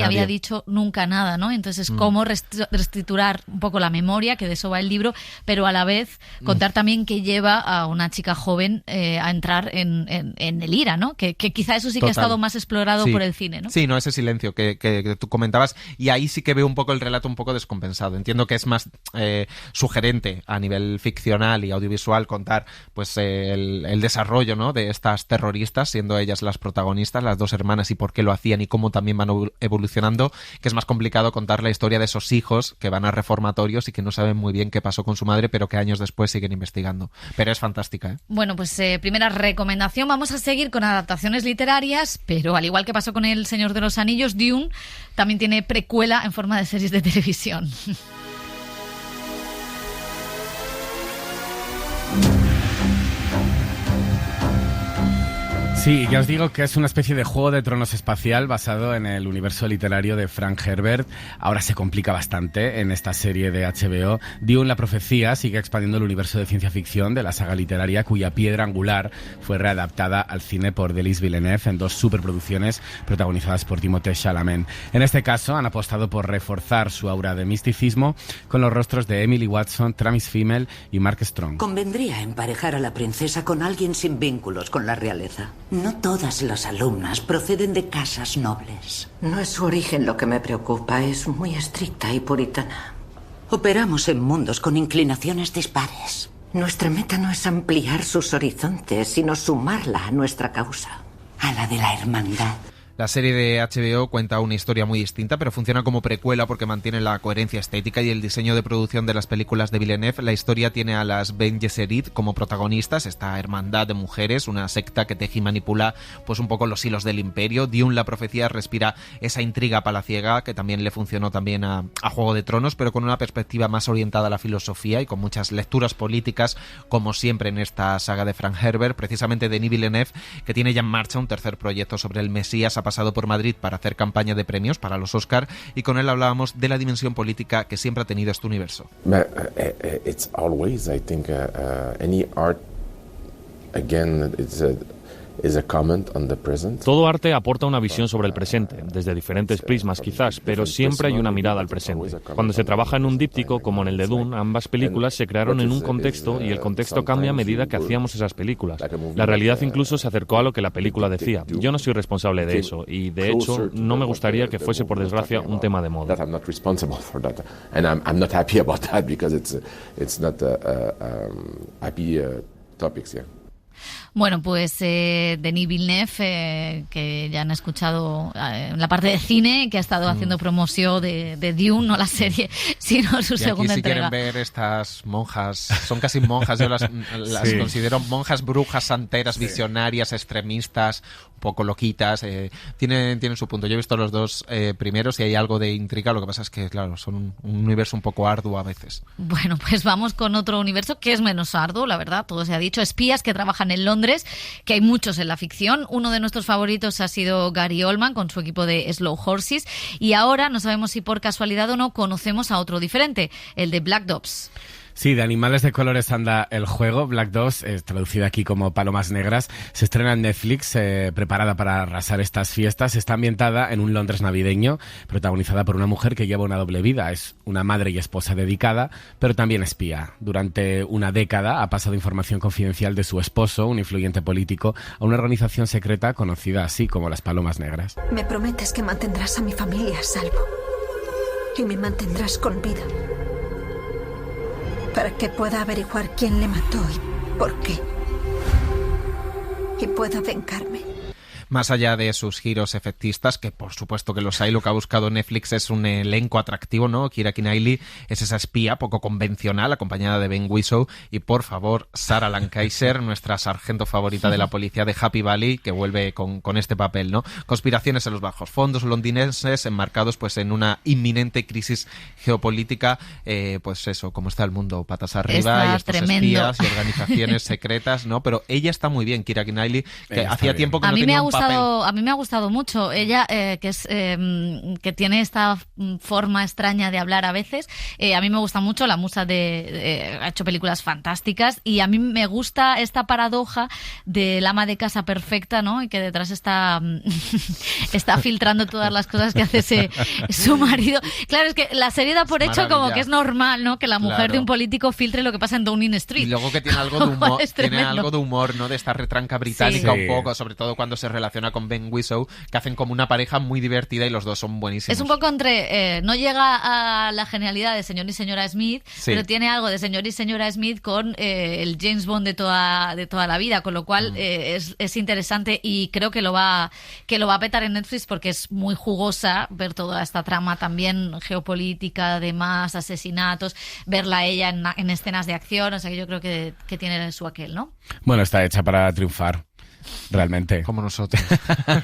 Speaker 4: había dicho nunca nada, ¿no? Entonces, cómo reestructurar un poco la memoria, que de eso va el libro, pero a la vez contar también que lleva a una chica joven a entrar en el IRA, ¿no? Que quizá eso sí que ha estado más explorado por el cine, ¿no?
Speaker 11: Sí, no, ese silencio que tú comentabas, y ahí sí que veo un poco el relato un poco descompensado. Entiendo que es más sugerente a nivel ficcional y audiovisual contar pues el desarrollo, ¿no?, de estas terroristas, siendo ellas las protagonistas, las 2 hermanas, y por qué lo hacían y cómo también van evolucionando, que es más complicado contar la historia de esos hijos que van a reformatorios y que no saben muy bien qué pasó con su madre, pero que años después siguen investigando. Pero es fantástica, ¿eh?
Speaker 4: Bueno, pues primera recomendación. Vamos a seguir con adaptaciones literarias, pero al igual que pasó con El Señor de los Anillos, Dune también tiene precuela en forma de series de televisión.
Speaker 28: Sí, ya os digo que es una especie de Juego de Tronos espacial basado en el universo literario de Frank Herbert. Ahora se complica bastante en esta serie de HBO. Dune, la profecía, sigue expandiendo el universo de ciencia ficción de la saga literaria, cuya piedra angular fue readaptada al cine por Denis Villeneuve en 2 superproducciones protagonizadas por Timothée Chalamet. En este caso han apostado por reforzar su aura de misticismo con los rostros de Emily Watson, Travis Fimmel y Mark Strong.
Speaker 7: Convendría emparejar a la princesa con alguien sin vínculos con la realeza. No todas las alumnas proceden de casas nobles. No es su origen lo que me preocupa, es muy estricta y puritana. Operamos en mundos con inclinaciones dispares. Nuestra meta no es ampliar sus horizontes, sino sumarla a nuestra causa, a la de la hermandad.
Speaker 11: La serie de HBO cuenta una historia muy distinta, pero funciona como precuela porque mantiene la coherencia estética y el diseño de producción de las películas de Villeneuve. La historia tiene a las Bene Gesserit como protagonistas, esta hermandad de mujeres, una secta que teje y manipula pues un poco los hilos del imperio. Dune, la profecía, respira esa intriga palaciega que también le funcionó también a Juego de Tronos, pero con una perspectiva más orientada a la filosofía y con muchas lecturas políticas, como siempre en esta saga de Frank Herbert. Precisamente Denis Villeneuve, que tiene ya en marcha un tercer proyecto sobre el Mesías, ha pasado por Madrid para hacer campaña de premios para los Oscar, y con él hablábamos de la dimensión política que siempre ha tenido este universo.
Speaker 9: It's always, I think, any art, again, is a comment on the present.
Speaker 12: Todo arte aporta una visión sobre el presente, desde diferentes prismas quizás, pero siempre hay una mirada al presente. Cuando se trabaja en un díptico, como en el de Dune, ambas películas se crearon en un contexto y el contexto cambia a medida que hacíamos esas películas. La realidad incluso se acercó a lo que la película decía. Yo no soy responsable de eso y, de hecho, no me gustaría que fuese, por desgracia, un tema de moda.
Speaker 9: I'm not responsible for that, and I'm not happy about that because it's not happy topics, yeah.
Speaker 4: Bueno, pues Denis Villeneuve, que ya han escuchado en la parte de cine, que ha estado haciendo promoción de Dune, no la serie, sino su segunda entrega.
Speaker 11: Si quieren ver estas monjas, son casi monjas, yo las sí. Considero monjas brujas, santeras, visionarias, extremistas, un poco loquitas, tienen su punto. Yo he visto los 2 primeros y hay algo de intriga, lo que pasa es que, claro, son un universo un poco arduo a veces.
Speaker 4: Bueno, pues vamos con otro universo que es menos arduo, la verdad, todo se ha dicho. Espías que trabajan en Londres, que hay muchos en la ficción. Uno de nuestros favoritos ha sido Gary Oldman con su equipo de Slow Horses, y ahora no sabemos si por casualidad o no conocemos a otro diferente, el de Black Dogs.
Speaker 28: Sí, de animales de colores anda el juego. Black Dogs, traducida aquí como Palomas Negras, se estrena en Netflix, preparada para arrasar estas fiestas. Está ambientada en un Londres navideño, protagonizada por una mujer que lleva una doble vida. Es una madre y esposa dedicada, pero también espía. Durante una década ha pasado información confidencial de su esposo, un influyente político, a una organización secreta conocida así como las Palomas Negras.
Speaker 13: Me prometes que mantendrás a mi familia a salvo y me mantendrás con vida, para que pueda averiguar quién le mató y por qué, y pueda vengarme.
Speaker 11: Más allá de sus giros efectistas, que por supuesto que los hay, lo que ha buscado Netflix es un elenco atractivo, ¿no? Keira Knightley es esa espía poco convencional, acompañada de Ben Whishaw, y por favor, Sarah Lancashire, nuestra sargento favorita de la policía de Happy Valley, que vuelve con este papel, ¿no? Conspiraciones en los bajos fondos londinenses, enmarcados pues en una inminente crisis geopolítica, pues eso, como está el mundo patas arriba,
Speaker 4: está
Speaker 11: y estos
Speaker 4: tremendo.
Speaker 11: espías y organizaciones secretas, ¿no? Pero ella está muy bien, Keira Knightley, que hacía tiempo que no tenía un papel.
Speaker 4: A mí me ha gustado mucho ella, que tiene esta forma extraña de hablar a veces. A mí me gusta mucho, la musa ha hecho películas fantásticas, y a mí me gusta esta paradoja del ama de casa perfecta, ¿no? Y que detrás está filtrando todas las cosas que hace su marido. Claro, es que la serie da por hecho como que es normal, ¿no? Que la mujer de un político filtre lo que pasa en Downing Street.
Speaker 11: Y luego que tiene algo de humor, ¿no? De esta retranca británica, sí. Un poco, sobre todo cuando se relaciona con Ben Whishaw, que hacen como una pareja muy divertida y los dos son buenísimos.
Speaker 4: Es un poco entre... no llega a la genialidad de Señor y Señora Smith, sí. Pero tiene algo de Señor y Señora Smith con el James Bond de toda la vida, con lo cual es interesante, y creo que lo va a petar en Netflix porque es muy jugosa ver toda esta trama también geopolítica, de más asesinatos, verla ella en escenas de acción, o sea que yo creo que tiene su aquel, ¿no?
Speaker 28: Bueno, está hecha para triunfar. realmente.
Speaker 11: Como nosotros.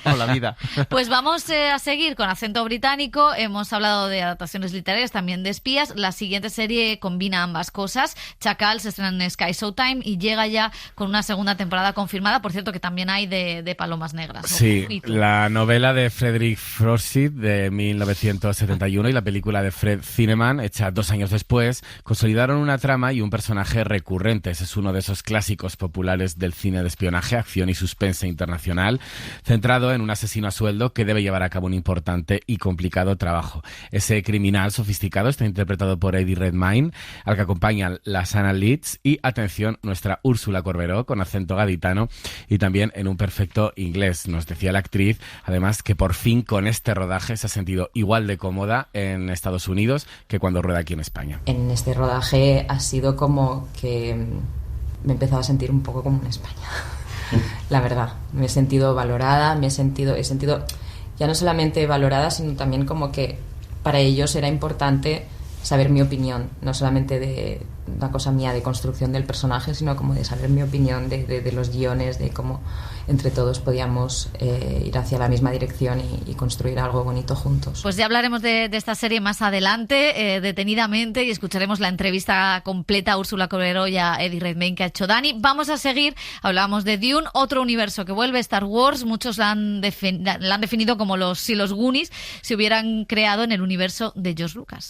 Speaker 11: O la vida.
Speaker 4: Pues vamos a seguir con acento británico. Hemos hablado de adaptaciones literarias, también de espías. La siguiente serie combina ambas cosas. Chacal se estrena en Sky Showtime y llega ya con una segunda temporada confirmada. Por cierto, que también hay de Palomas Negras.
Speaker 28: Sí, la novela de Frederick Forsyth de 1971 y la película de Fred Zinnemann, hecha 2 años después, consolidaron una trama y un personaje recurrente. Ese es uno de esos clásicos populares del cine de espionaje, acción y suspense internacional, centrado en un asesino a sueldo que debe llevar a cabo un importante y complicado trabajo. Ese criminal sofisticado está interpretado por Eddie Redmayne, al que acompañan la Sana Leeds y, atención, nuestra Úrsula Corberó con acento gaditano y también en un perfecto inglés. Nos decía la actriz, además, que por fin con este rodaje se ha sentido igual de cómoda en Estados Unidos que cuando rueda aquí en España.
Speaker 14: En este rodaje ha sido como que me he empezado a sentir un poco como en España. La verdad, me he sentido valorada, he sentido ya no solamente valorada, sino también como que para ellos era importante saber mi opinión, no solamente de una cosa mía de construcción del personaje, sino como de saber mi opinión de los guiones, de cómo entre todos podíamos ir hacia la misma dirección y construir algo bonito juntos.
Speaker 4: Pues ya hablaremos de esta serie más adelante, detenidamente, y escucharemos la entrevista completa a Úrsula Corberó y a Eddie Redmayne que ha hecho Dani. Vamos a seguir, hablábamos de Dune, otro universo que vuelve, Star Wars. Muchos la han definido como los Goonies se hubieran creado en el universo de George Lucas.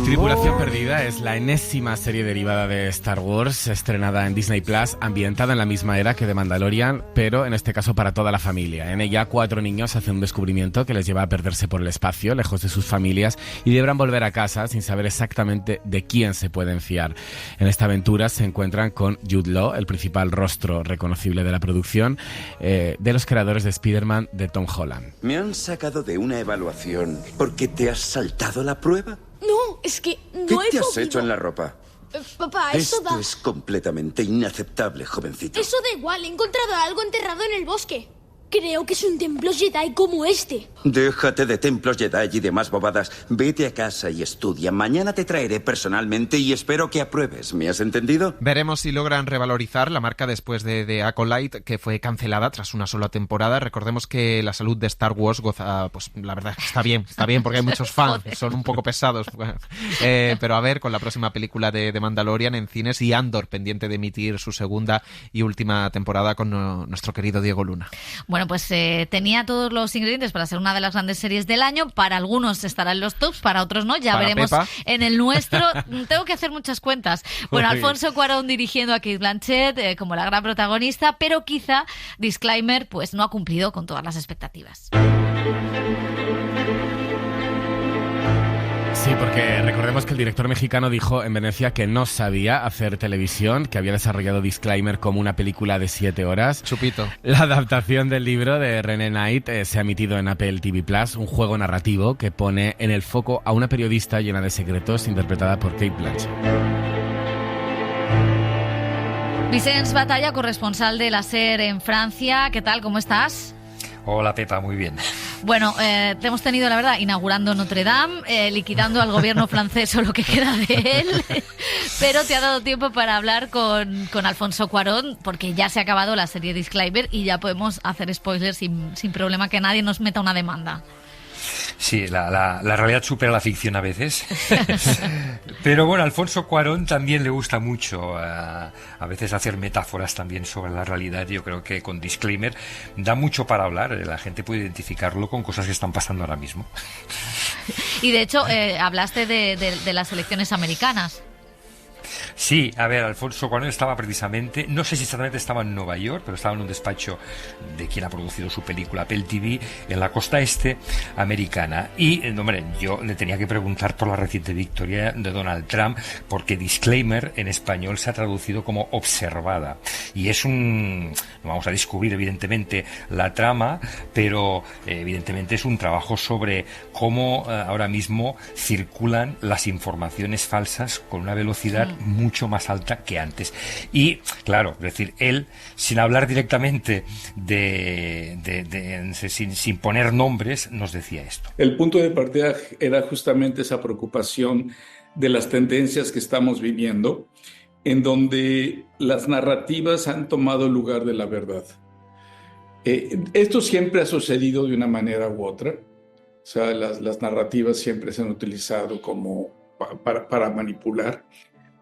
Speaker 28: Tripulación Perdida es la enésima serie derivada de Star Wars, estrenada en Disney Plus, ambientada en la misma era que The Mandalorian, pero en este caso para toda la familia. En ella 4 niños hacen un descubrimiento que les lleva a perderse por el espacio, lejos de sus familias, y deberán volver a casa sin saber exactamente de quién se pueden fiar. En esta aventura se encuentran con Jude Law, el principal rostro reconocible de la producción, de los creadores de Spider-Man de Tom Holland.
Speaker 15: Me han sacado de una evaluación porque te has saltado la prueba.
Speaker 16: No, es que no
Speaker 15: ¿Qué
Speaker 16: he
Speaker 15: te has
Speaker 16: podido.
Speaker 15: hecho en la ropa?
Speaker 16: Papá, eso
Speaker 15: Esto es completamente inaceptable, jovencito.
Speaker 16: Eso da igual, he encontrado algo enterrado en el bosque. Creo que es un templo Jedi como este.
Speaker 15: Déjate de templos Jedi y demás bobadas. Vete a casa y estudia. Mañana te traeré personalmente y espero que apruebes. ¿Me has entendido?
Speaker 11: Veremos si logran revalorizar la marca después de Acolyte, que fue cancelada tras una sola temporada. Recordemos que la salud de Star Wars goza, pues la verdad está bien, porque hay muchos fans, son un poco pesados. Pero a ver, con la próxima película de Mandalorian en cines y Andor pendiente de emitir su segunda y última temporada con nuestro querido Diego Luna.
Speaker 4: Bueno, pues tenía todos los ingredientes para ser una de las grandes series del año. Para algunos estará en los tops, para otros no. Ya
Speaker 11: para
Speaker 4: veremos
Speaker 11: Pepa.
Speaker 4: En el nuestro. Tengo que hacer muchas cuentas. Bueno, Alfonso Cuarón dirigiendo a Kate Blanchett como la gran protagonista, pero quizá, disclaimer, pues no ha cumplido con todas las expectativas.
Speaker 28: Sí, porque recordemos que el director mexicano dijo en Venecia que no sabía hacer televisión, que había desarrollado Disclaimer como una película de 7 horas.
Speaker 11: Chupito.
Speaker 28: La adaptación del libro de René Knight se ha emitido en Apple TV Plus, un juego narrativo que pone en el foco a una periodista llena de secretos interpretada por Kate Blanchett.
Speaker 4: Vicenç Batalla, corresponsal de la SER en Francia. ¿Qué tal? ¿Cómo estás?
Speaker 17: Hola Pepa, muy bien.
Speaker 4: Bueno, te hemos tenido, la verdad, inaugurando Notre Dame, liquidando al gobierno francés o lo que queda de él, pero te ha dado tiempo para hablar con Alfonso Cuarón, porque ya se ha acabado la serie Disclaimer y ya podemos hacer spoilers sin problema, que nadie nos meta una demanda.
Speaker 17: Sí, la realidad supera la ficción a veces. Pero bueno, a Alfonso Cuarón también le gusta mucho a veces hacer metáforas también sobre la realidad. Yo creo que con Disclaimer da mucho para hablar. La gente puede identificarlo con cosas que están pasando ahora mismo.
Speaker 4: Y de hecho, hablaste de las elecciones americanas.
Speaker 17: Sí, a ver, Alfonso Cuarón estaba precisamente, no sé si exactamente estaba en Nueva York, pero estaba en un despacho de quien ha producido su película Apple TV en la costa este americana. Y, hombre, yo le tenía que preguntar por la reciente victoria de Donald Trump, porque Disclaimer en español se ha traducido como observada. Y es no vamos a descubrir evidentemente la trama, pero evidentemente es un trabajo sobre cómo ahora mismo circulan las informaciones falsas con una velocidad mucho más alta que antes. Y claro, es decir, él, sin hablar directamente sin poner nombres, nos decía esto.
Speaker 18: El punto de partida era justamente esa preocupación de las tendencias que estamos viviendo
Speaker 2: en donde las narrativas han tomado el lugar de la verdad. Esto siempre ha sucedido de una manera u otra. O sea, las narrativas siempre se han utilizado como para manipular.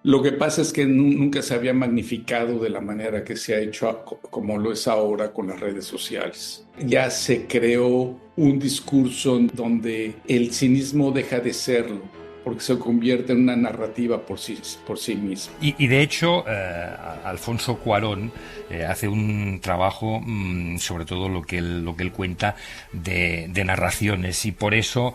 Speaker 2: Lo que pasa es que nunca se había magnificado de la manera que se ha hecho como lo es ahora con las redes sociales. Ya se creó un discurso donde el cinismo deja de serlo, porque se convierte en una narrativa por sí mismo.
Speaker 17: Y de hecho, Alfonso Cuarón hace un trabajo sobre todo lo que él cuenta de narraciones, y por eso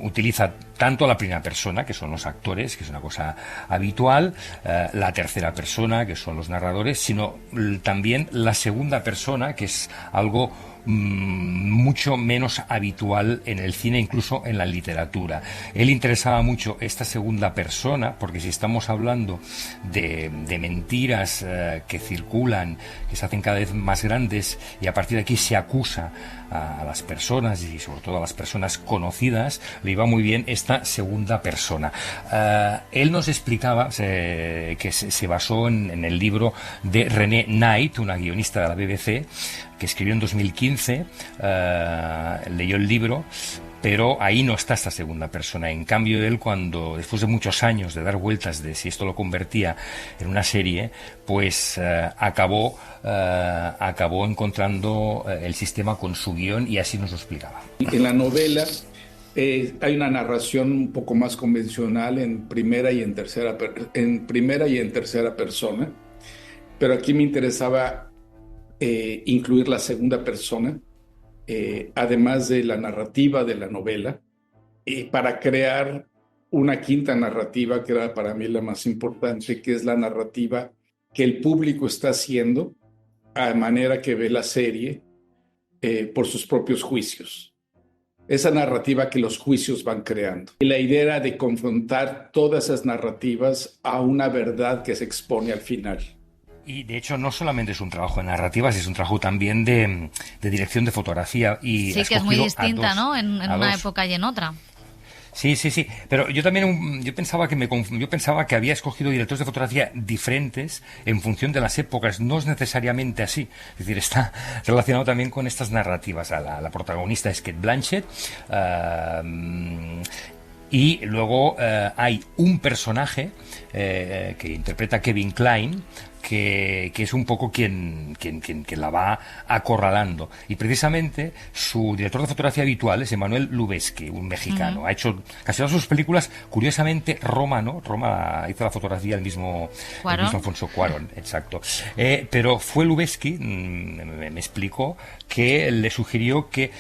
Speaker 17: utiliza tanto la primera persona, que son los actores, que es una cosa habitual, la tercera persona, que son los narradores, sino también la segunda persona, que es algo mucho menos habitual en el cine, incluso en la literatura. Él interesaba mucho esta segunda persona, porque si estamos hablando de mentiras que circulan, que se hacen cada vez más grandes, y a partir de aquí se acusa a las personas, y sobre todo a las personas conocidas, le iba muy bien esta segunda persona. Él nos explicaba que se basó en el libro de René Knight, una guionista de la BBC, que escribió en 2015, leyó el libro, pero ahí no está esta segunda persona. En cambio, él, cuando después de muchos años de dar vueltas de si esto lo convertía en una serie, pues acabó encontrando el sistema con su guión, y así nos lo explicaba.
Speaker 2: En la novela hay una narración un poco más convencional en primera y en tercera persona, pero aquí me interesaba incluir la segunda persona, además de la narrativa de la novela, para crear una quinta narrativa que era para mí la más importante, que es la narrativa que el público está haciendo a manera que ve la serie por sus propios juicios. Esa narrativa que los juicios van creando. Y la idea era de confrontar todas esas narrativas a una verdad que se expone al final.
Speaker 17: Y de hecho no solamente es un trabajo de narrativas, es un trabajo también de dirección de fotografía. Y
Speaker 4: sí, que es muy distinta, ¿no? En una época y en otra.
Speaker 17: Sí. Pero yo también yo pensaba que había escogido directores de fotografía diferentes en función de las épocas. No es necesariamente así. Es decir, está relacionado también con estas narrativas. La protagonista es Cate Blanchett. Y luego hay un personaje que interpreta Kevin Kline, que es un poco quien la va acorralando. Y precisamente su director de fotografía habitual es Emmanuel Lubezki, un mexicano. Ha hecho casi todas sus películas, curiosamente, Roma, ¿no? Roma hizo la fotografía el mismo Alfonso Cuarón, exacto. Pero fue Lubezki, me explicó, que le sugirió que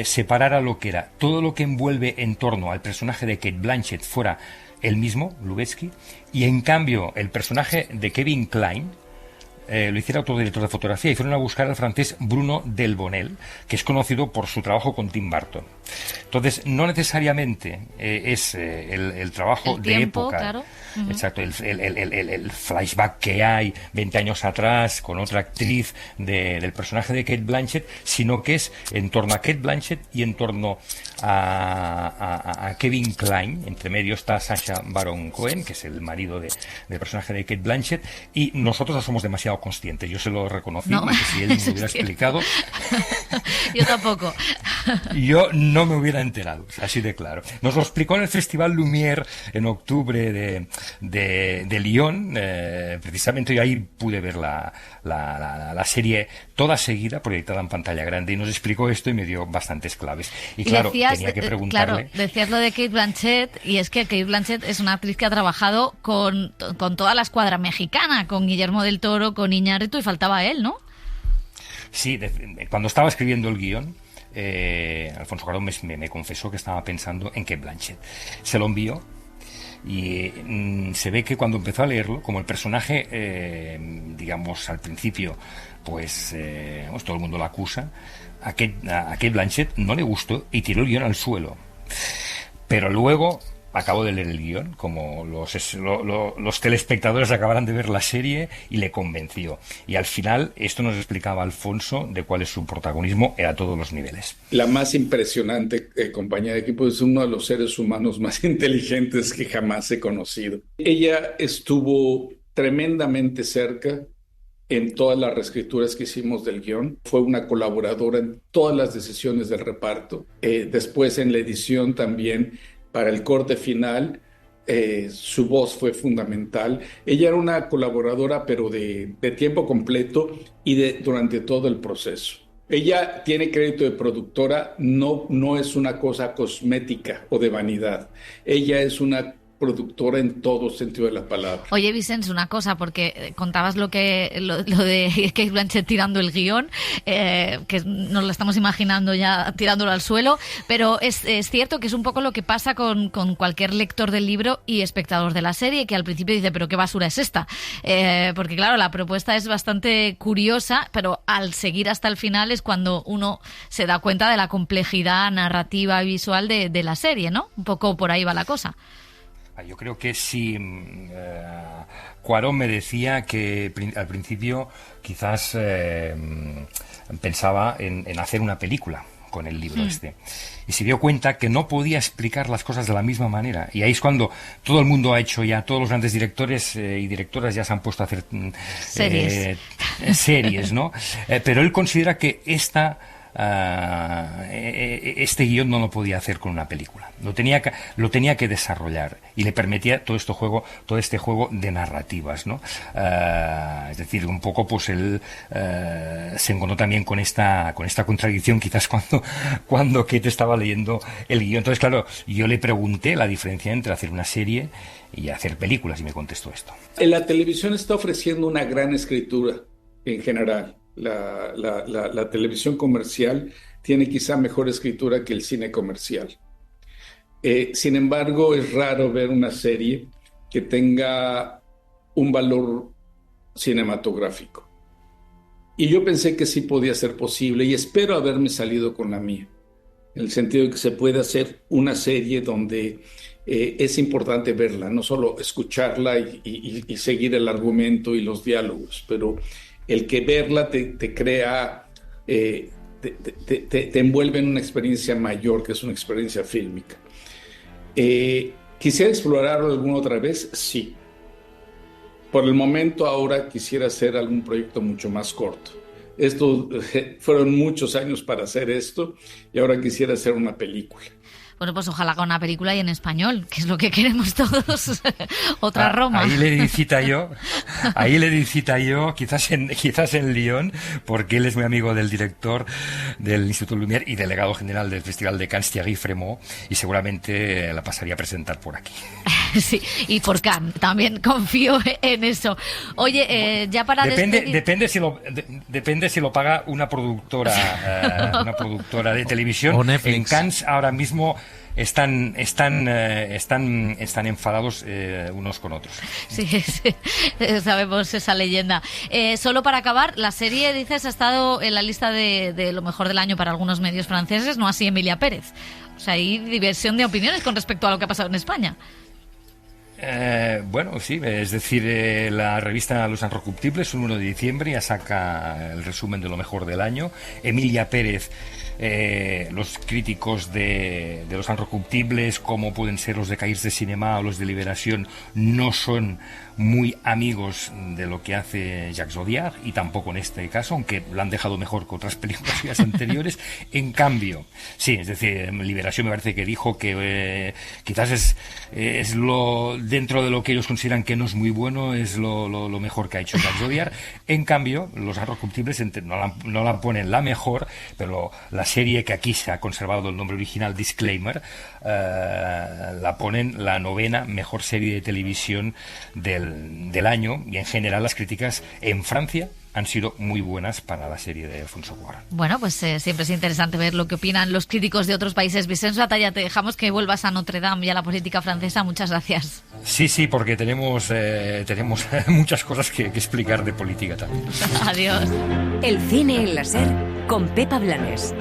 Speaker 17: separara lo que era todo lo que envuelve en torno al personaje de Cate Blanchett fuera el mismo, Lubezki, y en cambio el personaje de Kevin Kline lo hiciera otro director de fotografía, y fueron a buscar al francés Bruno Delbonnel, que es conocido por su trabajo con Tim Burton. Entonces, no necesariamente es el trabajo de época. Claro. Exacto, el flashback que hay 20 años atrás con otra actriz del personaje de Cate Blanchett, sino que es en torno a Cate Blanchett y en torno a Kevin Kline. Entre medio está Sacha Baron Cohen, que es el marido del personaje de Cate Blanchett, y nosotros no somos demasiado conscientes. Yo se lo reconocí, porque si él me hubiera explicado...
Speaker 4: Yo tampoco.
Speaker 17: Yo no me hubiera enterado, así de claro. Nos lo explicó en el Festival Lumière en octubre de Lyon, precisamente, y ahí pude ver la serie toda seguida, proyectada en pantalla grande, y nos explicó esto y me dio bastantes claves. Y claro, tenía que preguntarle...
Speaker 4: Claro, decías lo de Cate Blanchett, y es que Cate Blanchett es una actriz que ha trabajado con toda la escuadra mexicana, con Guillermo del Toro, con Iñárritu, y faltaba él, ¿no?
Speaker 17: Sí, cuando estaba escribiendo el guión, Alfonso Cuarón me confesó que estaba pensando en Cate Blanchett. Se lo envió, y se ve que cuando empezó a leerlo, como el personaje, digamos, al principio, pues todo el mundo la acusa, a Cate Blanchett no le gustó y tiró el guión al suelo. Pero luego acabo de leer el guión, como los telespectadores acabarán de ver la serie, y le convenció. Y al final, esto nos explicaba Alfonso de cuál es su protagonismo a todos los niveles.
Speaker 2: La más impresionante compañía de equipo, es uno de los seres humanos más inteligentes que jamás he conocido. Ella estuvo tremendamente cerca en todas las reescrituras que hicimos del guión. Fue una colaboradora en todas las decisiones del reparto. Después en la edición también, para el corte final, su voz fue fundamental. Ella era una colaboradora, pero de tiempo completo y durante todo el proceso. Ella tiene crédito de productora, no es una cosa cosmética o de vanidad. Ella es una productora en todo sentido de la palabra.
Speaker 4: Oye, Vicens, una cosa, porque contabas lo de Cate Blanchett tirando el guión, que nos lo estamos imaginando ya tirándolo al suelo, pero es cierto que es un poco lo que pasa con cualquier lector del libro y espectador de la serie, que al principio dice, pero qué basura es esta, porque claro, la propuesta es bastante curiosa, pero al seguir hasta el final es cuando uno se da cuenta de la complejidad narrativa y visual de la serie, ¿no? Un poco por ahí va la cosa.
Speaker 17: Yo creo que si Cuarón me decía que al principio quizás pensaba en hacer una película con el libro este, y se dio cuenta que no podía explicar las cosas de la misma manera, y ahí es cuando todo el mundo ha hecho ya, todos los grandes directores y directoras ya se han puesto a hacer series, ¿no? Pero él considera que este guión no lo podía hacer con una película, lo tenía que desarrollar, y le permitía todo este juego de narrativas, ¿no? Es decir, un poco pues él se encontró también con esta contradicción quizás cuando Kate estaba leyendo el guión. Entonces, claro, yo le pregunté la diferencia entre hacer una serie y hacer películas, y me contestó esto.
Speaker 2: La televisión está ofreciendo una gran escritura en general. La televisión comercial tiene quizá mejor escritura que el cine comercial. Sin embargo, es raro ver una serie que tenga un valor cinematográfico. Y yo pensé que sí podía ser posible, y espero haberme salido con la mía, en el sentido de que se puede hacer una serie donde es importante verla, no solo escucharla y seguir el argumento y los diálogos, pero el que verla te crea, te envuelve en una experiencia mayor, que es una experiencia fílmica. ¿Quisiera explorarlo alguna otra vez? Sí. Por el momento ahora quisiera hacer algún proyecto mucho más corto. Fueron muchos años para hacer esto, y ahora quisiera hacer una película.
Speaker 4: Bueno, pues ojalá con una película y en español, que es lo que queremos todos. Otra Roma.
Speaker 17: Ahí le di cita yo, quizás en Lyon, porque él es muy amigo del director del Instituto Lumière y delegado general del Festival de Cannes, Thierry Frémaux, y seguramente la pasaría a presentar por aquí.
Speaker 4: Sí, y por Cannes, también confío en eso. Oye, ya para
Speaker 17: depende si lo paga una productora de televisión.
Speaker 11: O Netflix.
Speaker 17: En Cannes ahora mismo están enfadados unos con otros.
Speaker 4: Sí, sabemos esa leyenda. Solo para acabar, la serie, dices, ha estado en la lista de lo mejor del año para algunos medios franceses, no así Emilia Pérez. O sea, hay diversión de opiniones con respecto a lo que ha pasado en España.
Speaker 17: Bueno, sí, es decir, la revista Los Inrecuptibles, un 1 de diciembre, ya saca el resumen de lo mejor del año. Emilia Pérez, los críticos de Los Inrecuptibles, como pueden ser los de Cahiers de Cinema o los de Liberación, no son muy amigos de lo que hace Jacques Audiard, y tampoco en este caso, aunque lo han dejado mejor que otras películas anteriores. En cambio, sí, es decir, Liberación me parece que dijo que quizás es lo, dentro de lo que ellos consideran que no es muy bueno, es lo mejor que ha hecho Jacques Audiard. En cambio, Los Inrecuptibles no la ponen la mejor, pero la serie, que aquí se ha conservado el nombre original, Disclaimer, la ponen la 9ª mejor serie de televisión del año, y en general las críticas en Francia han sido muy buenas para la serie de Alfonso Cuarón.
Speaker 4: Bueno, pues siempre es interesante ver lo que opinan los críticos de otros países. Vicens Batalla, te dejamos que vuelvas a Notre Dame y a la política francesa. Muchas gracias.
Speaker 17: Sí, porque tenemos muchas cosas que explicar de política también.
Speaker 4: Adiós.
Speaker 10: El cine en la SER con Pepa Blanes.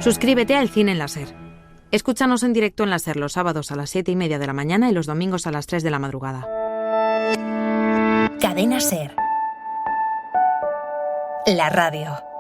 Speaker 1: Suscríbete al Cine en la SER. Escúchanos en directo en la SER los sábados a las 7:30 de la mañana y los domingos a las 3 de la madrugada.
Speaker 10: Cadena SER. La radio.